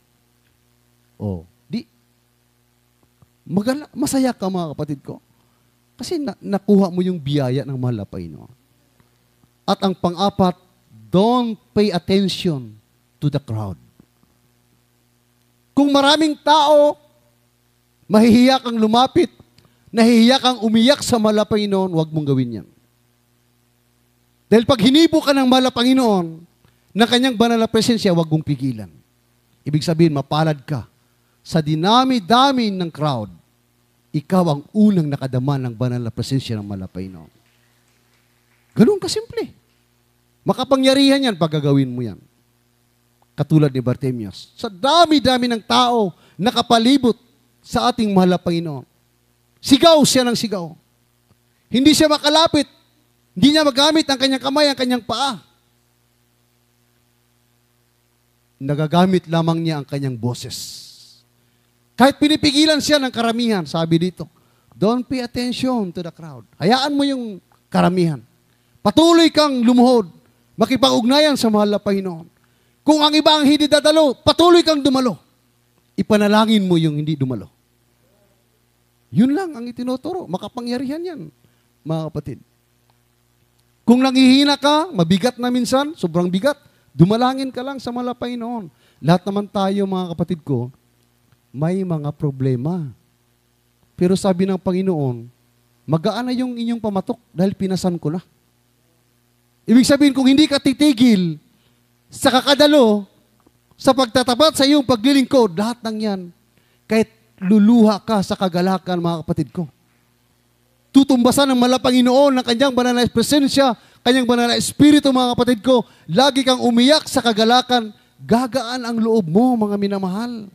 Masaya ka, mga kapatid ko. Kasi nakuha mo yung biyaya ng mahal na Panginoon. At ang pang-apat, don't pay attention to the crowd. Kung maraming tao, mahihiya kang lumapit, nahihiya kang umiyak sa mahal na Panginoon, huwag mong gawin yan. Dahil pag hinipo ka ng mahal na Panginoon, na kanyang banal na presensya, huwag mong pigilan. Ibig sabihin, mapalad ka. Sa dinami-dami ng crowd, ikaw ang unang nakadama ng banal na presensya ng mahal na Panginoon. Ganun kasimple. Makapangyarihan yan pag gagawin mo yan. Katulad ni Bartimeus. Sa dami-dami ng tao nakapalibot sa ating mahal na Panginoon. Sigaw siya ng sigaw. Hindi siya makalapit. Hindi niya magamit ang kanyang kamay, ang kanyang paa. Nagagamit lamang niya ang kanyang boses. Kahit pinipigilan siya ng karamihan, sabi dito, Don't pay attention to the crowd. Hayaan mo yung karamihan. Patuloy kang lumuhod. Makipag-ugnayan sa mahal na Panginoon. Kung ang iba ang hindi dadalo, patuloy kang dumalo. Ipanalangin mo yung hindi dumalo. Yun lang ang itinuturo. Makapangyarihan yan, mga kapatid. Kung nanghihina ka, mabigat na minsan, sobrang bigat, dumalangin ka lang sa mahal na Panginoon. Lahat naman tayo, mga kapatid ko, may mga problema. Pero sabi ng Panginoon, magaan na yung inyong pamatok dahil pinasan ko na. Ibig sabihin, kung hindi ka titigil sa kakadalo, sa pagtatapat sa iyong paglilingkod, lahat ng yan, kahit luluha ka sa kagalakan, mga kapatid ko. Tutumbasan ng mahal na Panginoon ng kanyang banal na presensya, kanyang banal na espiritu, mga kapatid ko. Lagi kang umiyak sa kagalakan, gagaan ang loob mo, mga minamahal.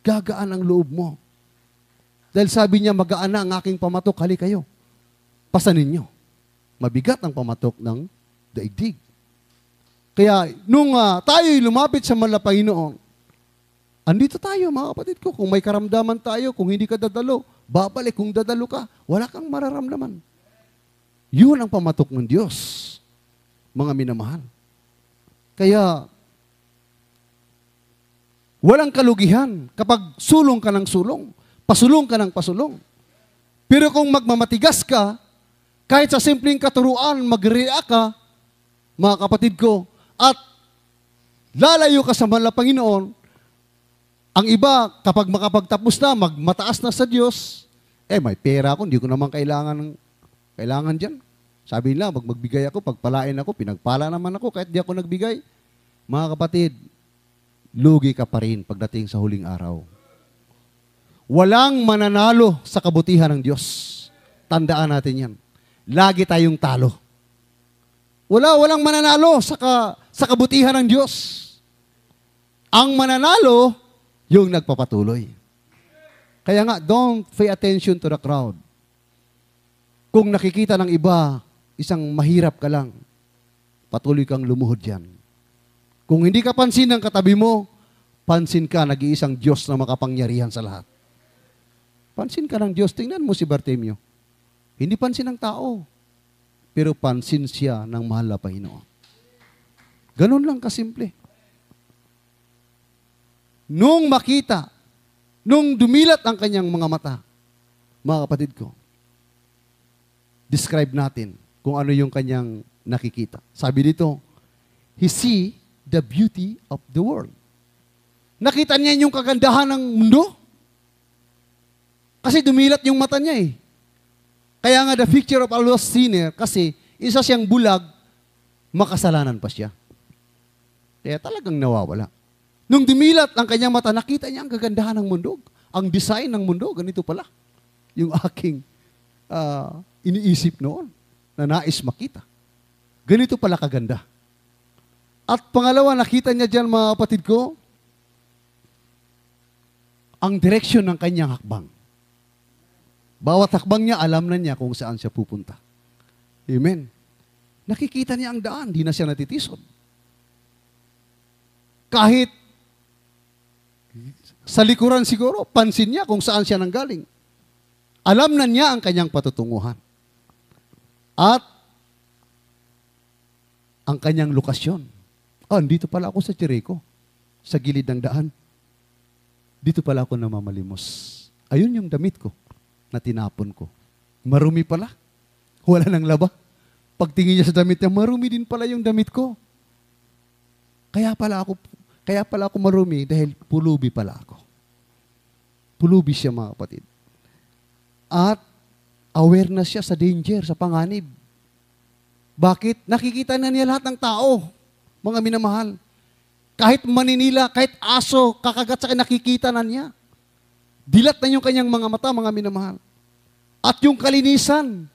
Gagaan ang loob mo. Dahil sabi niya, magaan na ang aking pamatok, hali kayo. Pasanin niyo. Mabigat ang pamatok ng daigdig. Kaya, nung tayo'y lumapit sa mahal na Panginoon, andito tayo, mga kapatid ko. Kung may karamdaman tayo, kung hindi ka dadalo, babalik. Kung dadalo ka, wala kang mararamdaman. Yun ang pamatok ng Diyos, mga minamahal. Kaya, walang kalugihan kapag sulong ka ng sulong. Pasulong ka ng pasulong. Pero kung magmamatigas ka, kahit sa simpleng katuruan, mag-react ka, mga kapatid ko, at lalayo ka sa mahal na Panginoon, ang iba, kapag makapagtapos na, magmataas na sa Diyos, may pera ako, hindi ko naman kailangan dyan. Sabi nila, magbigay ako, pagpalain ako, pinagpala naman ako, kahit di ako nagbigay. Mga kapatid, lugi ka pa rin pagdating sa huling araw. Walang mananalo sa kabutihan ng Diyos. Tandaan natin yan. Lagi tayong talo. Walang mananalo sa kabutihan ng Diyos. Ang mananalo, yung nagpapatuloy. Kaya nga, don't pay attention to the crowd. Kung nakikita ng iba, isang mahirap ka lang, patuloy kang lumuhod yan. Kung hindi ka pansin ng katabi mo, pansin ka, nag-iisang Diyos na makapangyarihan sa lahat. Pansin ka ng Diyos. Tingnan mo si Bartimeo. Hindi pansin ng tao, pero pansin siya ng mahal na Panginoon. Ganun lang kasimple. Nung makita, nung dumilat ang kanyang mga mata, mga kapatid ko, describe natin kung ano yung kanyang nakikita. Sabi dito, he see the beauty of the world. Nakita niya yung kagandahan ng mundo. Kasi dumilat yung mata niya eh. Kaya nga the picture of a lost sinner, kasi isa siyang bulag, makasalanan pa siya. Kaya talagang nawawala. Nung dumilat ang kanyang mata, nakita niya ang kagandahan ng mundo. Ang design ng mundo, ganito pala. Yung aking iniisip noon, na nais makita. Ganito pala kaganda. At pangalawa, nakita niya dyan, mga kapatid ko, ang direksyon ng kanyang hakbang. Bawat hakbang niya, alam na niya kung saan siya pupunta. Amen. Nakikita niya ang daan, di na siya natitisod. Kahit sa likuran siguro, pansin niya kung saan siya nanggaling. Alam na niya ang kanyang patutunguhan. At ang kanyang lokasyon. Dito pala ako sa Jericho, sa gilid ng daan. Dito pala ako namamalimos. Ayun yung damit ko na tinapon ko. Marumi pala. Wala nang laba. Pagtingin niya sa damit niya, marumi din pala yung damit ko. Kaya pala ako marumi dahil pulubi pala ako. Pulubi siya, mga kapatid. At aware na siya sa danger, sa panganib. Bakit? Nakikita na niya lahat ng tao, mga minamahal. Kahit maninila, kahit aso, kakagat sa nakikita na niya. Dilat na yung kanyang mga mata, mga minamahal. At yung kalinisan,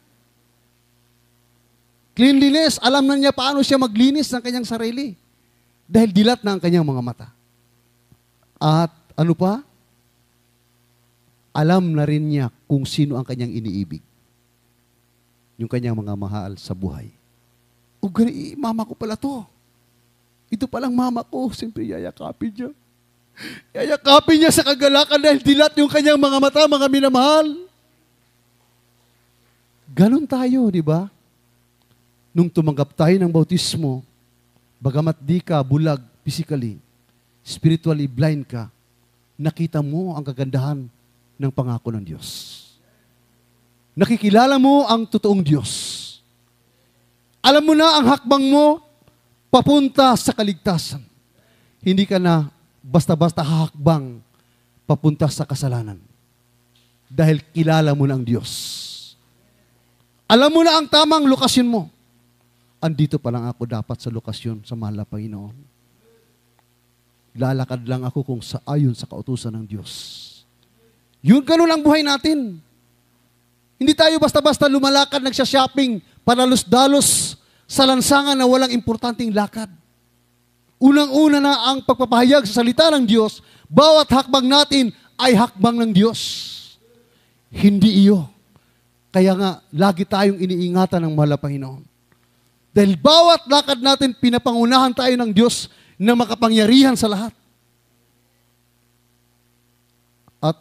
cleanliness, alam na niya paano siya maglinis ng kanyang sarili. Dahil dilat na ang kanyang mga mata. At ano pa? Alam na rin niya kung sino ang kanyang iniibig. Yung kanyang mga mahal sa buhay. Mama ko pala to. Ito palang mama ko. Siyempre, yayakapin niya. Yayakapin niya sa kagalakan dahil dilat yung kanyang mga mata, mga minamahal. Ganon tayo, di ba? Nung tumanggap tayo ng bautismo, bagamat di ka bulag physically, spiritually blind ka, nakita mo ang kagandahan ng pangako ng Diyos. Nakikilala mo ang totoong Diyos. Alam mo na ang hakbang mo papunta sa kaligtasan. Hindi ka na basta-basta hahakbang papunta sa kasalanan. Dahil kilala mo na ang Diyos. Alam mo na ang tamang lokasyon mo. Andito pa lang ako dapat sa lokasyon sa mahal na Panginoon. Lalakad lang ako kung ayon sa kautusan ng Diyos. Yun ganun ang buhay natin. Hindi tayo basta-basta lumalakad, nagsha-shopping, panalos-dalos sa lansangan na walang importanteng lakad. Unang-una na ang pagpapahayag sa salita ng Diyos, bawat hakbang natin ay hakbang ng Diyos. Hindi iyo. Kaya nga, lagi tayong iniingatan ng mahal na Panginoon. Dahil bawat lakad natin, pinapangunahan tayo ng Diyos na makapangyarihan sa lahat. At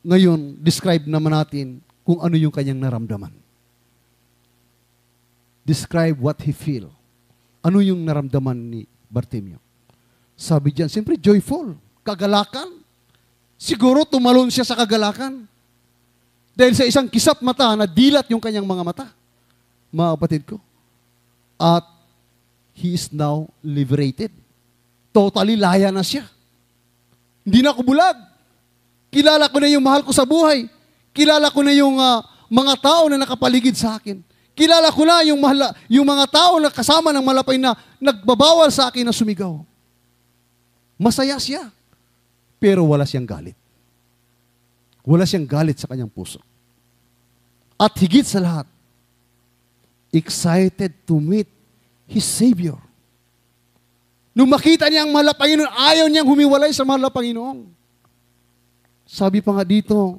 ngayon, describe naman natin kung ano yung kanyang naramdaman. Describe what he feel. Ano yung naramdaman ni Bartimeo? Sabi diyan, siyempre joyful, kagalakan. Siguro tumalon siya sa kagalakan. Dahil sa isang kisap mata, nadilat yung kanyang mga mata. Mga kapatid ko. At he is now liberated. Totally laya na siya. Hindi na ako bulag. Kilala ko na yung mahal ko sa buhay. Kilala ko na yung mga tao na nakapaligid sa akin. Kilala ko na yung mga tao na kasama ng malapay na nagbabawal sa akin na sumigaw. Masaya siya. Pero wala siyang galit. Wala siyang galit sa kanyang puso. At higit sa lahat, excited to meet his Savior. Nung makita niya ang mahal na Panginoon, ayaw niyang humiwalay sa mahal na Panginoon. Sabi pa nga dito,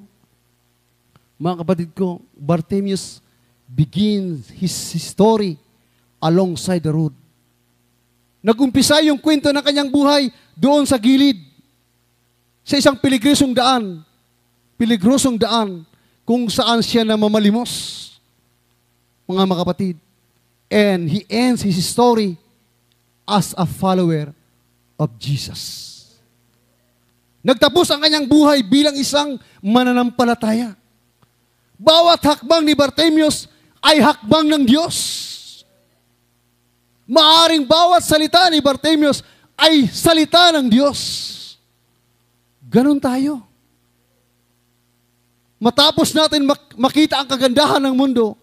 mga kapatid ko, Bartimaeus begins his story alongside the road. Nag-umpisa yung kwento ng kanyang buhay doon sa gilid, sa isang piligrosong daan kung saan siya namamalimos, mga kapatid. And he ends his story as a follower of Jesus. Nagtapos ang kanyang buhay bilang isang mananampalataya. Bawat hakbang ni Bartimaeus ay hakbang ng Diyos. Maaring bawat salita ni Bartimaeus ay salita ng Diyos. Ganon tayo. Matapos natin makita ang kagandahan ng mundo,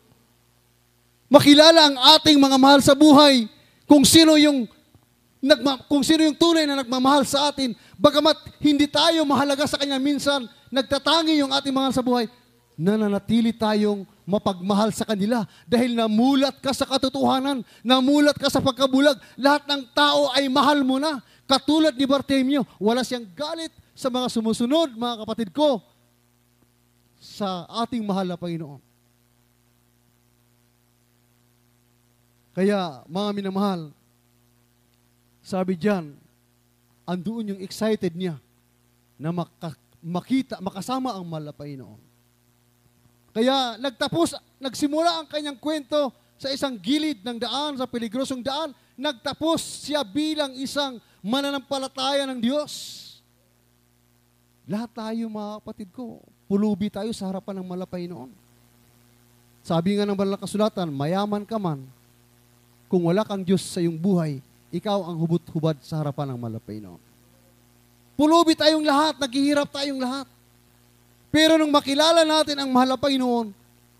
makilala ang ating mga mahal sa buhay, kung sino yung tunay na nagmamahal sa atin, bagamat hindi tayo mahalaga sa Kanya minsan, nagtatangi yung ating mahal sa buhay, nananatili tayong mapagmahal sa kanila dahil namulat ka sa katotohanan, namulat ka sa pagkabulag. Lahat ng tao ay mahal mo na. Katulad ni Bartimeo, wala siyang galit sa mga sumusunod, mga kapatid ko, sa ating mahal na Panginoon. Kaya, mga minamahal, sabi diyan, andoon yung excited niya na makasama ang mahal na Panginoon. Kaya nagsimula ang kanyang kwento sa isang gilid ng daan, sa peligrosong daan, nagtapos siya bilang isang mananampalataya ng Diyos. Lahat tayo, mga kapatid ko, pulubi tayo sa harapan ng mahal na Panginoon. Sabi nga ng banal na kasulatan, mayaman ka man, kung wala kang Diyos sa iyong buhay, ikaw ang hubot-hubad sa harapan ng mahal na Panginoon. Pulubi tayong lahat, naghihirap tayong lahat. Pero nung makilala natin ang mahal na Panginoon,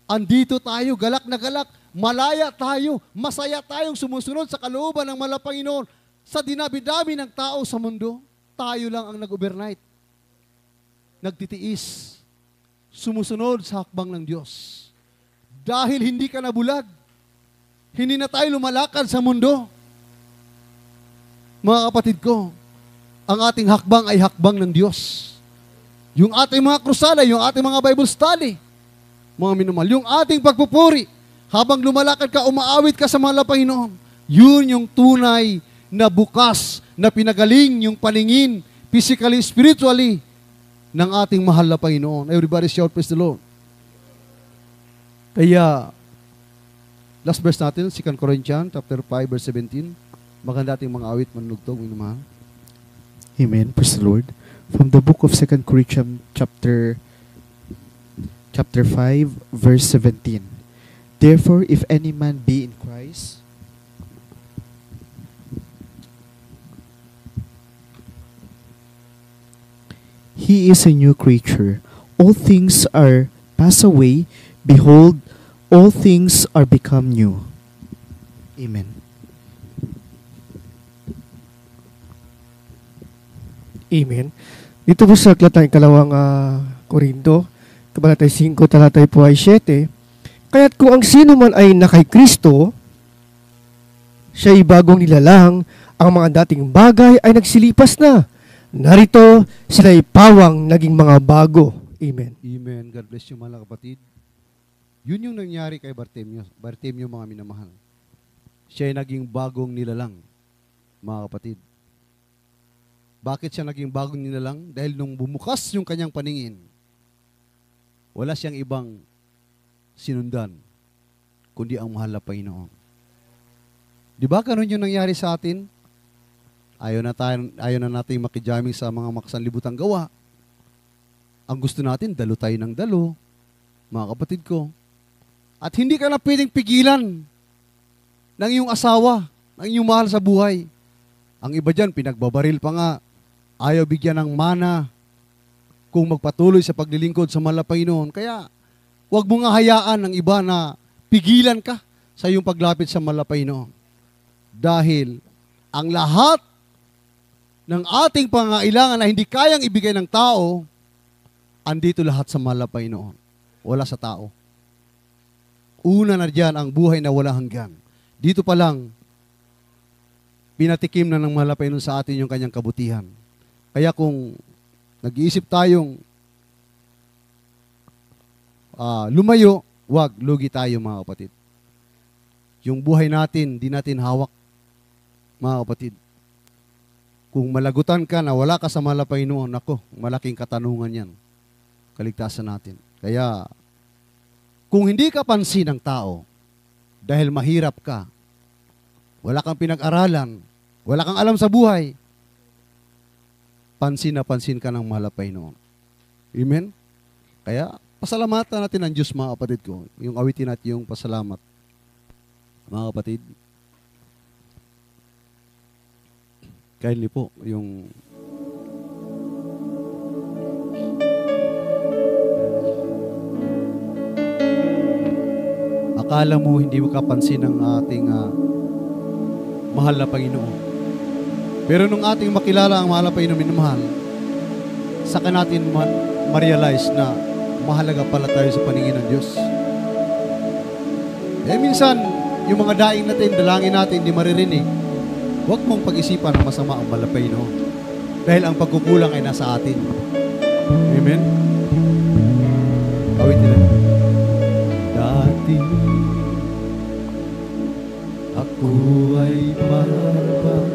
andito tayo, galak na galak, malaya tayo, masaya tayong sumusunod sa kalooban ng mahal na Panginoon. Sa dinabi-dami ng tao sa mundo, tayo lang ang nag-overnight. Nagtitiis, sumusunod sa hakbang ng Diyos. Dahil hindi ka nabulag, hindi na tayo lumalakad sa mundo. Mga kapatid ko, ang ating hakbang ay hakbang ng Diyos. Yung ating mga krusada, yung ating mga Bible study, mga minamahal, yung ating pagpupuri, habang lumalakad ka, umaawit ka sa mahal na Panginoon, yun yung tunay na bukas, na pinagaling yung paningin, physically, spiritually, ng ating mahal na Panginoon. Everybody shout, praise the Lord. Kaya, last verse natin, 2 Corinthians chapter 5, verse 17. Maganda ating mga awit manunugtog, minumahal. Amen. Praise the Lord. From the book of 2 Corinthians chapter 5 verse 17. Therefore, if any man be in Christ, he is a new creature. All things are passed away. Behold, all things are become new. Amen. Amen. Dito po sa aklat ng ikalawang Korinto, kabanatay 5, talatay po ay 7. Kaya't kung ang sino man ay nakay Kristo, siya'y bagong nilalang, ang mga dating bagay ay nagsilipas na. Narito, sila'y pawang naging mga bago. Amen. Amen. God bless you, mga kapatid. Yun yung nangyari kay Bartimeo. Bartimeo, mga minamahal. Siya ay naging bagong nilalang, mga kapatid. Bakit siya naging bagong nilalang? Dahil nung bumukas yung kanyang paningin, wala siyang ibang sinundan, kundi ang mahal na Panginoon. Di ba ganun yung nangyari sa atin? Ayaw na natin makijaming sa mga makasanlibutang gawa. Ang gusto natin, dalo tayo ng dalo, mga kapatid ko. At hindi ka na pwedeng pigilan ng iyong asawa, ng iyong mahal sa buhay. Ang iba dyan, pinagbabaril pa nga. Ayaw bigyan ng mana kung magpatuloy sa paglilingkod sa mahal na Panginoon. Kaya, huwag mo nga hayaan ng iba na pigilan ka sa iyong paglapit sa mahal na Panginoon. Dahil, ang lahat ng ating pangangailangan na hindi kayang ibigay ng tao, andito lahat sa mahal na Panginoon. Wala sa tao. Una na diyan ang buhay na wala hanggan. Dito pa lang, pinatikim na ng mahal na Panginoon sa atin yung kanyang kabutihan. Kaya kung nag-iisip tayong lumayo, wag, lugi tayo, mga kapatid. Yung buhay natin, di natin hawak, mga kapatid. Kung malagutan ka na wala ka sa mahal na Panginoon, nako, malaking katanungan yan. Kaligtasan natin. Kaya, kung hindi ka pansin ng tao, dahil mahirap ka, wala kang pinag-aralan, wala kang alam sa buhay, pansin na pansin ka ng mahal na Panginoon. Amen? Kaya, pasalamatan natin ang Diyos, mga kapatid ko. Yung awitin natin yung pasalamat. Mga kapatid, kindly po, yung akala mo hindi mo kapansin ng ating mahal na Panginoon. Pero nung ating makilala ang mahal na Panginoon, minamahal, saka natin ma-realize na mahalaga pala tayo sa paningin ng Diyos. Minsan, yung mga daing natin, dalangin natin, hindi maririnig. Huwag mong pag-isipan na masama ang mahal na Panginoon. Dahil ang pagkukulang ay nasa atin. Amen? Awitin na. Dati ako ay parang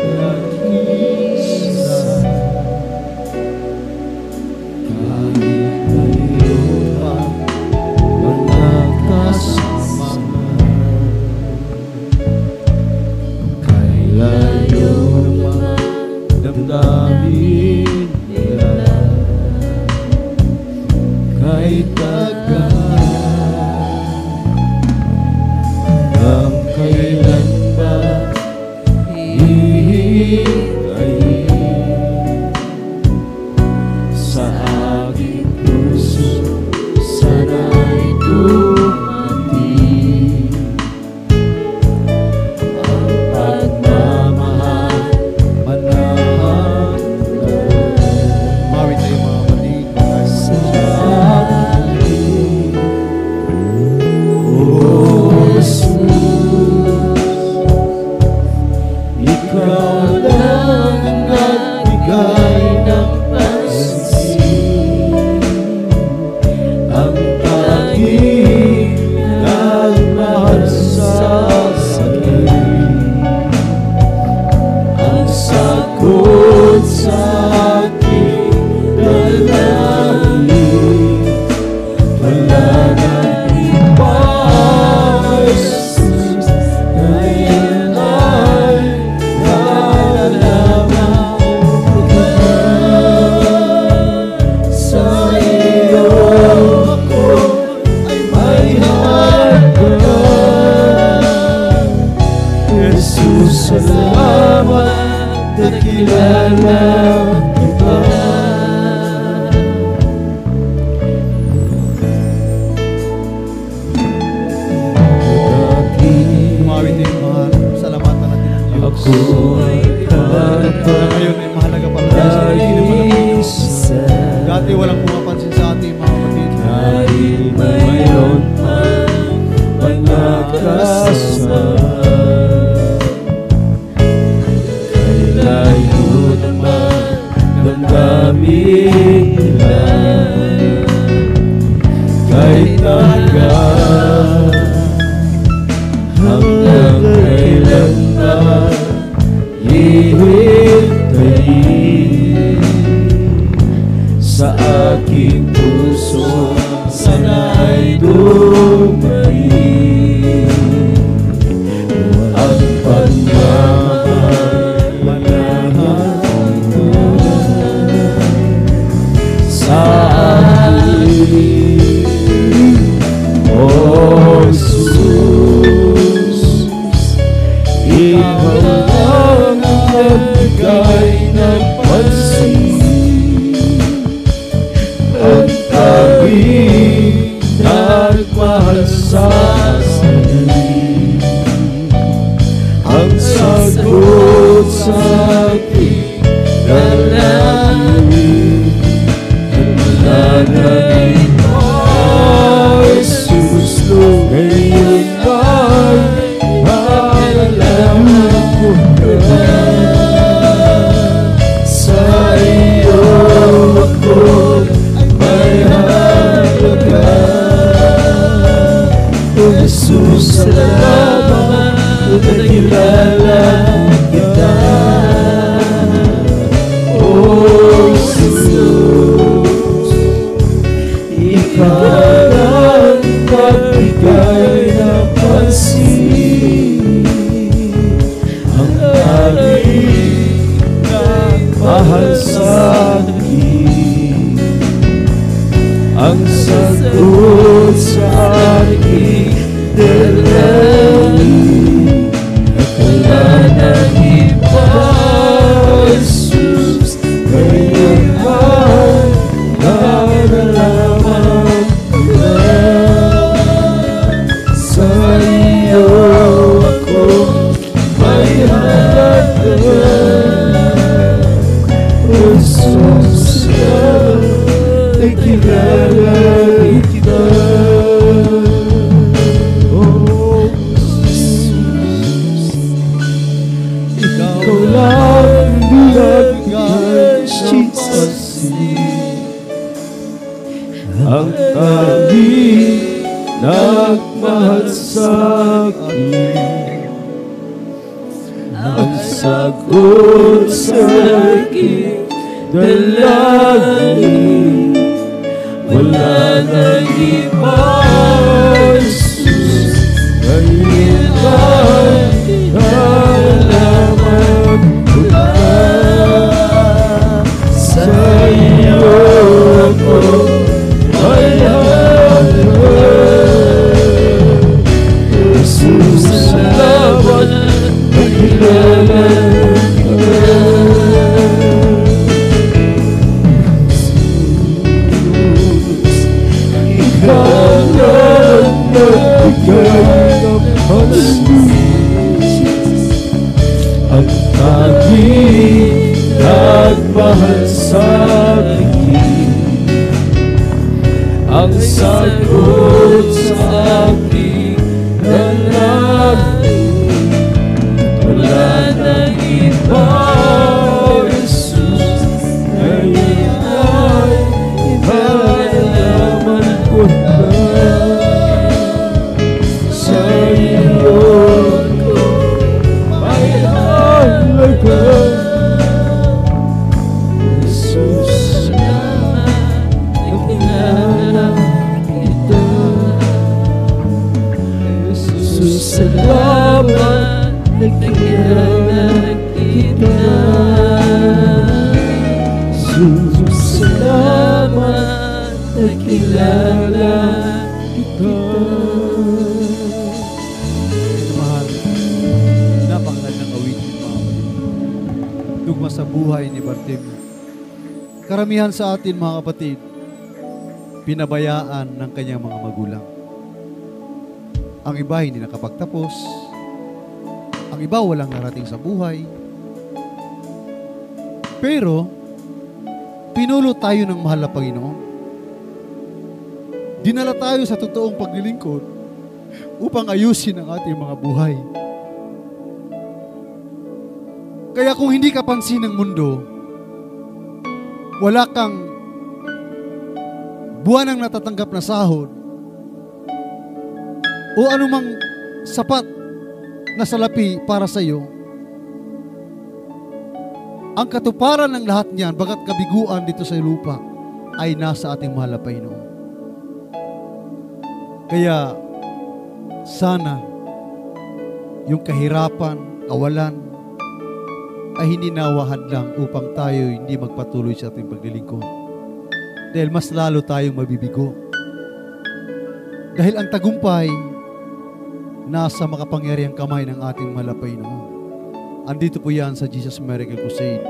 nag-isa, kahit ngayon pa magkakasama, kailayo naman damdamin nila, kahit tagal hanggang kailan ba hihintay Jesus, salamat nakilala kita. Tumawid din mahal. Salamatan natin ang Diyos. Ako ay Ngayon ay mahalaga pala tayo sa nakikinig mo ng Diyos. Dati walang pumapansin sa ating mga kapatid. kahit mayroon pang mga kasama, kailayo naman ng aming ilan, kahit hanggang kailan ba hihintayin sa aking puso, sana'y dumating ang pagmamahal mo sa akin, O Jesus. Ikaw lang ang nagbigay ng pansin, ang tanging nagmahal sa sarili, ang sagot sa aking dalangin, at wala na iba, Jesus, ngayon ay alam ko na sa iyo ako may halaga. Jesus, salamat nakilala kita. Oh Jesus, ikaw ang nagbigay ng pansin, ang aking nagmahal sa akin, ang sagot sa aking dalangin, at wala nang iba, Jesus, ngayon ay nararaman ko na sa iyo ako may halaga. Jesus, nakilala kita. Oh Jesus, ikaw lang nagbigay ng pansin, ang tanging nagmahal sa akin, ang sagot sa aking dalangin, wala nang iba, Jesus, ngayon ay halaman ko na sa iyo ako may halaga. Jesus, salamat nakilala kita. Ikaw lang nagbigay ng pansin, ang tanging nagmahal sa akin, ang sagot sa aking dalangin, wala nang iba, Jesus, ngayon ay halaman ko na sa iyo ko may halaga. Jesus, nakilala kita. Jesus, salamat nakilala kita. Jesus, salamat nakilala kita. Mahal. Napakaganda buhay ni Bartimeo. Karamihan sa atin, mga kapatid, pinabayaan ng kanyang mga magulang. Ang iba hindi nakapagtapos. Ang iba walang narating sa buhay. Pero, pinulo tayo ng mahal na Panginoon. Dinala tayo sa totoong paglilingkod upang ayusin ang ating mga buhay. Kaya kung hindi ka pansin ng mundo, wala kang buwanang natatanggap na sahod o anumang sapat na salapi para sa iyo, ang katuparan ng lahat niyan, bagat kabiguan dito sa lupa, ay nasa ating mahal na Panginoon. Kaya, sana, yung kahirapan, kawalan, ay hindi nawahad lang upang tayo hindi magpatuloy sa ating paglilingkod. Dahil mas lalo tayong mabibigo. Dahil ang tagumpay, nasa makapangyarihang kamay ng ating mahal na Panginoon. Andito po yan sa Jesus Miracle Crusade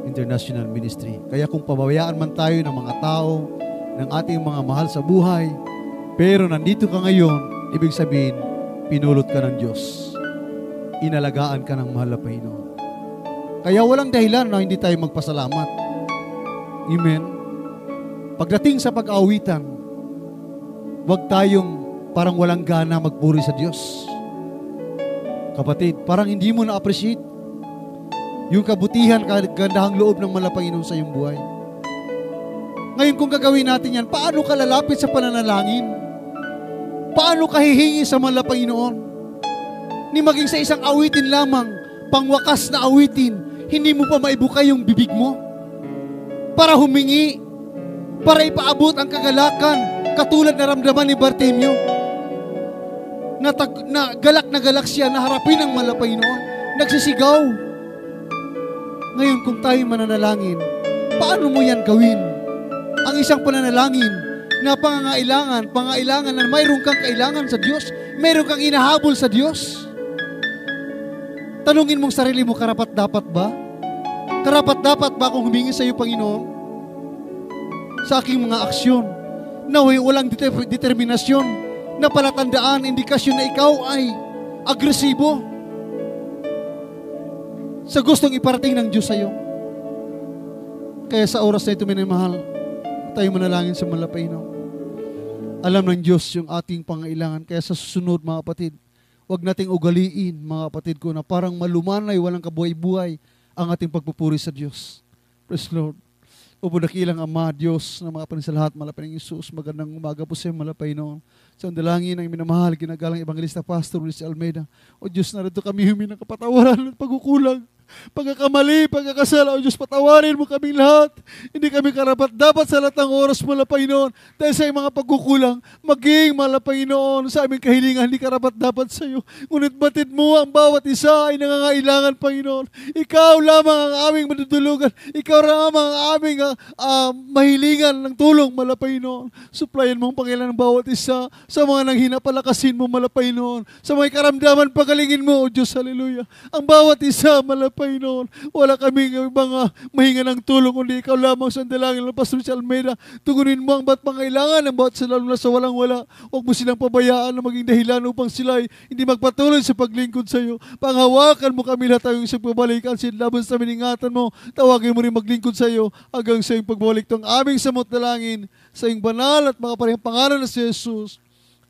International Ministry. Kaya kung pababayaan man tayo ng mga tao, ng ating mga mahal sa buhay, pero nandito ka ngayon, ibig sabihin, pinulot ka ng Diyos. Inalagaan ka ng mahal na Panginoon. Kaya walang dahilan na hindi tayo magpasalamat. Amen. Pagdating sa pag-aawitan, huwag tayong parang walang gana magpuri sa Diyos. Kapatid, parang hindi mo na-appreciate yung kabutihan, kagandahang loob ng mahal na Panginoon sa iyong buhay. Ngayon kung gagawin natin yan, paano ka lalapit sa pananalangin? Paano ka hihingi sa mahal na Panginoon? Ni maging sa isang awitin lamang, pangwakas na awitin, hindi mo pa maibuka yung bibig mo para humingi, para ipaabot ang kagalakan, katulad na ramdaman ni Bartimeo. Na galak siya na harapin ang mahal na Panginoon. Nagsisigaw. Ngayon kung tayo mananalangin, paano mo yan gawin? Ang isang pananalangin na pangailangan na mayroon kang kailangan sa Diyos, mayroon kang inahabol sa Diyos. Tanungin mong sarili mo, karapat-dapat ba? Karapat-dapat ba akong humingi sa iyo, Panginoon? Sa aking mga aksyon, na walang determinasyon, na palatandaan, indikasyon na ikaw ay agresibo sa gustong iparating ng Diyos sa iyo. Kaya sa oras na ito, minamahal, tayo manalangin sa mahal na Panginoon. Alam ng Diyos yung ating pangailangan. Kaya sa susunod, mga kapatid, huwag nating ugaliin, mga kapatid ko, na parang malumanay, walang kabuhay-buhay ang ating pagpupuri sa Diyos. Praise Lord. Opo dakilang Ama, Diyos, na mga panin sa lahat, malapit ng Isus, magandang umaga po sa iyo, malapay noon. Sa dalangin ng minamahal, ginagalang Evangelista Pastor Luis Almeida. O Diyos, narito kami humingi ng kapatawaran at pagkukulang. Pagkakamali, pagkakasala, O Diyos, patawarin mo kaming lahat. Hindi kami karapat-dapat sa lahat ng oras, mahal na Panginoon. Dahil sa mga pagkukulang, maging, mahal na Panginoon, sa aming kahilingan, hindi karapat-dapat sa iyo. Ngunit batid mo ang bawat isa ay nangangailangan, Panginoon. Ikaw lamang ang aming madudulugan. Ikaw lamang ang aming mahilingan ng tulong, mahal na Panginoon. Supplyan mo ang pangailangan ng bawat isa. Sa mga nanghina, palakasin mo, mahal na Panginoon. Sa mga karamdaman, pagalingin mo, O Diyos, hallelujah. Ang bawat isa, mahal na Panginoon, wala kaming mga mahinga ng tulong, kundi ikaw lamang sa dalangin ng Pastor Almeida. Tugunin mo ang bawat pangailangan ng bawat sila na sa walang-wala. Huwag mo silang pabayaan na maging dahilan upang sila hindi magpatuloy sa paglingkod sa iyo. Panghawakan mo kami lahat tayong isang pagbalikan, sinlaban sa miningatan mo. Tawagin mo rin maglingkod sa iyo hanggang sa iyong pagbalik. Itong aming samot dalangin sa iyong banal at mga parehong pangalan na si Jesus.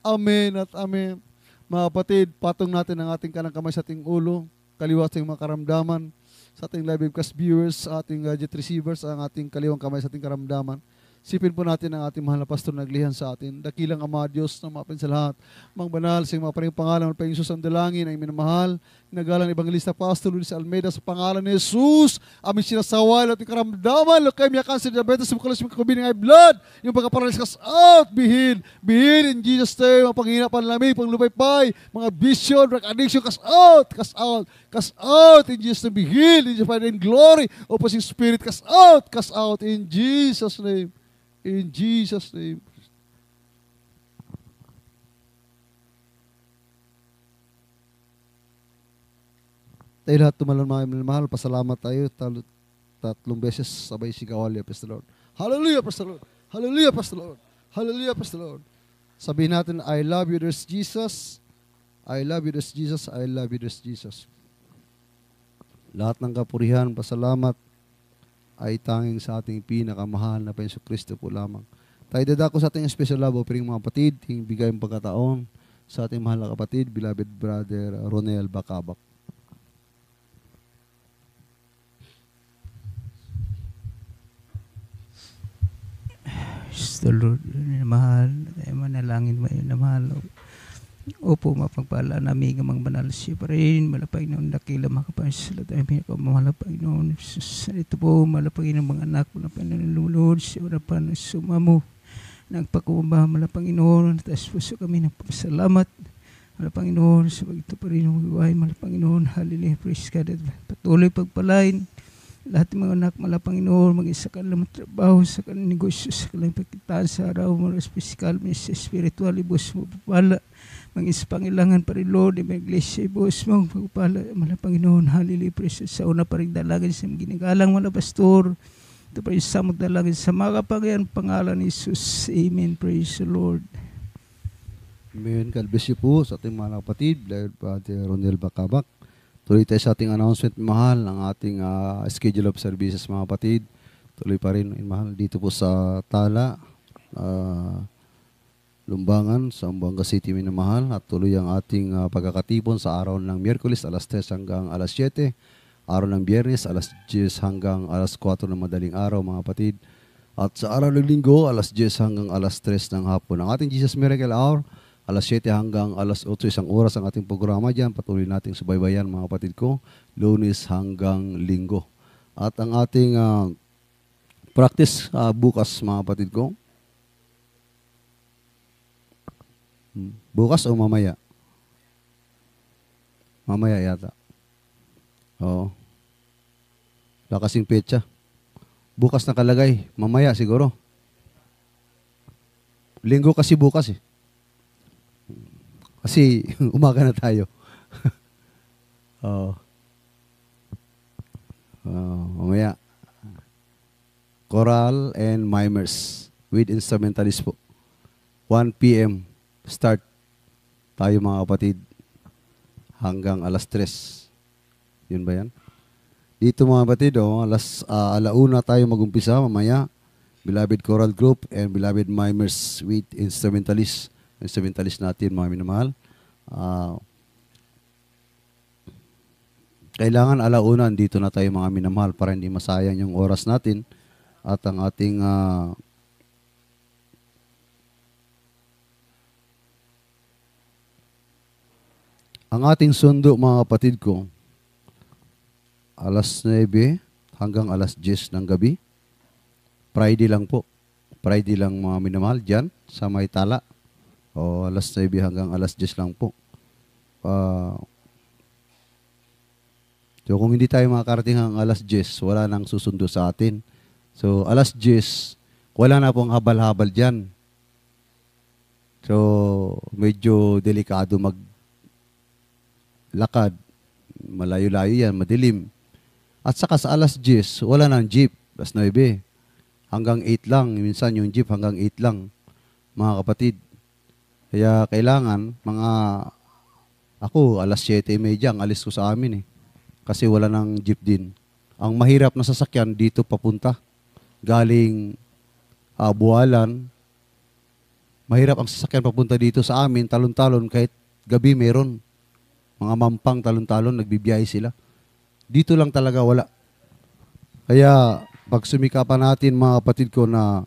Amen at amen. Mga kapatid, patong natin ang ating kanang kamay sa ating ulo, kaliwa sa ating mga karamdaman, sa ating live webcast viewers, sa ating jet receivers, ang ating kaliwang kamay sa ating karamdaman. Sipin po natin ang ating mahal na pastor na naglihan sa atin. Dakilang Ama, Diyos na mapin sa lahat. Mang banal sa mga paring pangalan ng Panginoon ang dalangin ay minamahal. Nagalang Evangelista Pastor Luis Almeida sa pangalan ni Jesus. Aming sinasawal at ikaramdaman. Leukemia, cancer, diabetes, bukalas, kubining high blood. Yung pagkaparalis kas out, bihin. Bihin in Jesus' name. Ang panghina, panlamig, panglupay-pay. Mga vision, drug addiction, kas out, kas out. Cast out in Jesus' name. Be healed in Jesus' name. Glory. Opposing spirit, cast out in Jesus' name. In Jesus' name. Tayo lahat tumalon mga mahal, pasalamat tayo. 3 beses sabay sigaw, hallelujah, praise the Lord. Hallelujah, praise the Lord. Hallelujah, praise the Lord. Hallelujah, praise the Lord. Sabihin natin, I love you, there's Jesus. I love you, there's Jesus. I love you, there's Jesus. Lahat ng kapurihan, pasalamat ay tanging sa ating pinakamahal na Panginoong Kristo po lamang. Tayo dadako sa ating special love offering mga kapatid, ting bigay ang pagkataon sa ating mahal na kapatid, beloved brother Ronel Bacabak. The Lord na mahal, ay manalangin mo yun na mahal. Opo, mapagpala namin ang mga banal siya pa rin. Malapag noon, dakila makapansalat ay may malapag noon. Ito po, malapag ng mga anak mo na pananulunod siya harapan ng sumamo. Nagpakumaba, malapag noon. Tapos puso kami ng pasalamat. Malapag noon, sa pagito pa rin ng buhay. Malapag noon, hallelujah, praise God. Patuloy pagpalain. Lahat ng mga anak, malapang inoon, mag-isa ka lang trabaho sa kanilang negosyo, sa kanilang pagkitaan sa araw, mga pisikal, mga spiritual, ibos mo pupala. Mag-isa pangilangan pa rin, Lord, mga iglesia, ibos mo pupala. Malapang inoon, hallelujah, praise sa una pa rin dalagan sa mga ginagalang mga pastor. Ito pa rin sa mga dalagan sa mga kapangyarihan, pangalan ni Jesus. Amen, praise the Lord. Amen. God bless you po sa ating mga kapatid, Brother Ronel Bacabak. Tuloy tayo sa ating announcement, mahal, ng ating schedule of services, mga kapatid. Tuloy pa rin, mahal, dito po sa Tala, Lumbangan, sa Zamboanga City, minamahal. At tuloy ang ating pagkakatipon sa araw ng Miyerkules, alas 3 hanggang alas 7. Araw ng Biyernes, alas 10 hanggang alas 4 ng madaling araw, mga kapatid. At sa araw ng Linggo, alas 10 hanggang alas 3 ng hapon. Ang ating Jesus Miracle Hour, alas 7 hanggang alas 8, isang oras ang ating programa dyan. Patuloy nating subaybayan, mga kapatid ko, Lunes hanggang Linggo. At ang ating practice bukas, mga kapatid ko. Bukas o mamaya? Mamaya yata. Oo. Wala kasing petsa. Bukas nakalagay. Mamaya siguro. Linggo kasi bukas eh. Kasi umaga na tayo. Mamaya. Choral and mimers with instrumentalist po. 1 p.m. start tayo, mga kapatid, hanggang alas 3. Yun ba yan? Dito, mga kapatid, alauna tayo magumpisa mamaya. Beloved Choral Group and Beloved Mimers with instrumentalist. Instrumentalist natin, mga minamahal. Kailangan alauna, dito na tayo, mga minamahal, para hindi masayang yung oras natin at ang ating sundo, mga kapatid ko, alas 9 hanggang alas 10 ng gabi. Friday lang po. Friday lang, mga minamahal, dyan sa may Tala. O alas 9 hanggang alas 10 lang po. So kung hindi tayo makakarating hanggang alas 10, wala nang susundo sa atin. So alas 10, wala na pong habal-habal dyan. So medyo delikado maglakad. Malayo-layo yan, madilim. At saka sa alas 10, wala nang jeep. Alas 9. Hanggang 8 lang. Minsan yung jeep hanggang 8 lang, mga kapatid. Kaya kailangan, ako, alas 7:30 ang alis ko sa amin eh. Kasi wala nang jeep din. Ang mahirap na sasakyan dito papunta. Galing Bualan. Mahirap ang sasakyan papunta dito sa amin, talon-talon, kahit gabi meron. Mga mampang talon-talon, nagbibiyahe sila. Dito lang talaga wala. Kaya, pag sumikapan natin, mga kapatid ko, na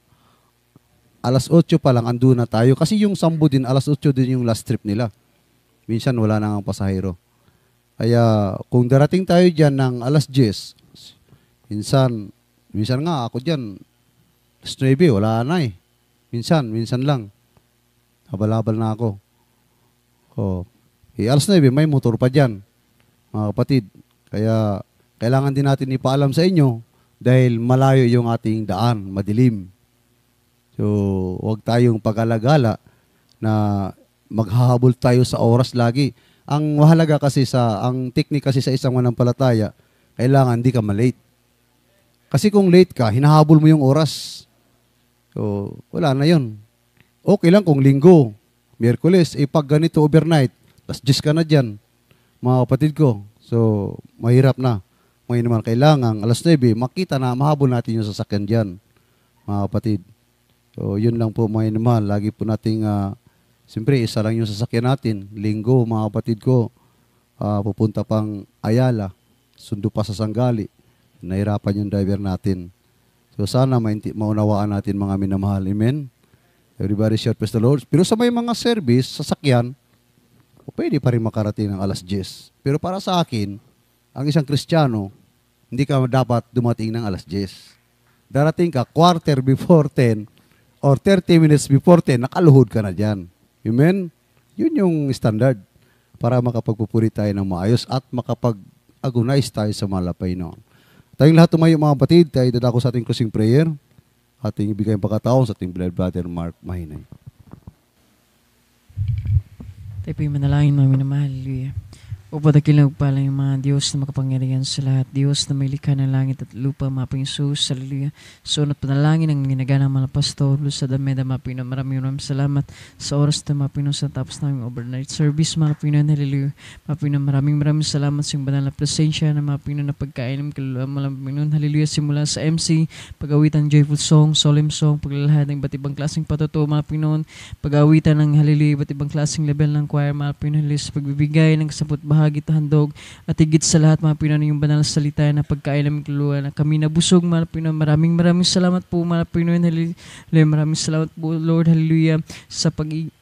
alas 8 pa lang, ando na tayo. Kasi yung Sambo din, alas 8 din yung last trip nila. Minsan wala nang pasahero. Kaya kung darating tayo dyan ng alas 10, minsan nga ako dyan, alas 9, wala na eh. Minsan lang. Habal-habal na ako. Alas 9, may motor pa dyan, mga kapatid. Kaya kailangan din natin ipaalam sa inyo dahil malayo yung ating daan, madilim. So, huwag tayong pag-alagala na maghahabol tayo sa oras lagi. Ang mahalaga kasi ang technique kasi sa isang manampalataya, kailangan hindi ka malate. Kasi kung late ka, hinahabol mo yung oras. So, wala na yun. Okay lang kung linggo, Miyerkules, pag ganito overnight, tas 10 ka na dyan, mga kapatid ko. So, mahirap na. Ngayon naman, kailangan, alas 9, makita na, mahabol natin yung sasakyan dyan, mga kapatid. So, yun lang po mga naman. Lagi po nating, siyempre, isa lang yung sasakyan natin. Linggo, mga kapatid ko, pupunta pang Ayala, sundo pa sa Sanggali. Nahirapan yung driver natin. So sana maunawaan natin mga minamahal. Amen? Everybody shout praise the Lord. Pero sa may mga service, sasakyan, pwede pa rin makarating ng alas 10. Pero para sa akin, ang isang Kristiyano, hindi ka dapat dumating ng alas 10. Darating ka quarter before 10 or 30 minutes before 10, nakaluhod ka na dyan. Amen? Yun yung standard para makapagpupuri tayo ng maayos at makapag-agonize tayo sa malapay noon. Tayong lahat tumayo mga batid, tayo dadako sa ating closing prayer. Ating ibigay ang pagkataon sa ating beloved brother Mark Mahinay. Tayo po yung manalangin mga minamahal. Hallelujah. Upo dakilang pala yung mga Diyos na makapangyarihan sa lahat. Diyos na may likha ng langit at lupa, mga Panginoon. Hallelujah. Sunod panalangin ang ginagana mga pastor. Sa dameda, mga Panginoon. Maraming salamat sa oras na mga Panginoon sa tapos namin overnight service, mga Panginoon. Hallelujah. Mga Panginoon, maraming salamat sa iyong banal na presensya na mga Panginoon na pagkain ng kaluluwa, mga Panginoon. Hallelujah. Simula sa MC, pag-awitan joyful song, solemn song, paglalahad ng iba't ibang klaseng patuto, mga Panginoon. Pag-awitan ng Hallelujah, iba't ibang klaseng level ng choir, mga Panginoon. Hallelujah. Pagbibigay ng kasapot bahagi at handog at higit sa lahat mga Pinoy yung banal na salita na pagkain namin kaluluwa na kami nabusog mga Pinoy. Maraming salamat po mga Pinoy. Hallelujah. Maraming salamat po Lord. Hallelujah. Sa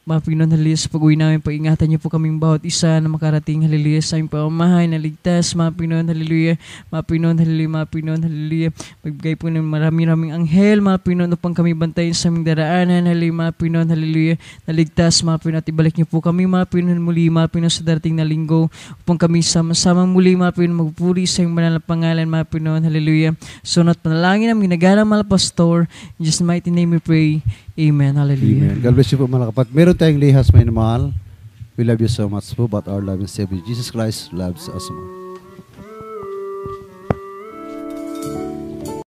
mga Pinoy, hallelujah, sa pag-uwi namin, pag-ingatan niyo po kaming bawat isa na makarating, hallelujah, sa aming pamamahay na ligtas, mga Pinoy, hallelujah, mga Pinoy, hallelujah, mga Pinoy, hallelujah. Magbigay po ng maraming anghel, mga Pinoy, upang kami bantayin sa aming daraanan, hallelujah, mga Pinoy, hallelujah, na ligtas, mga Pinoy, at ibalik niyo po kami, mga Pinoy, muli, mga Pinoy, sa darating na linggo, upang kami sama-samang muli, mga Pinoy, magpuri sa iyong banal na pangalan, mga Pinoy, hallelujah. Sunod panalangin ang ginagalang mga pastor, in Jesus' mighty name we pray. Amen. Hallelujah. Amen. God bless you po mga kapatid. Meron tayong lihas may mahal. We love you so much po, but our love and Savior Jesus Christ loves us more.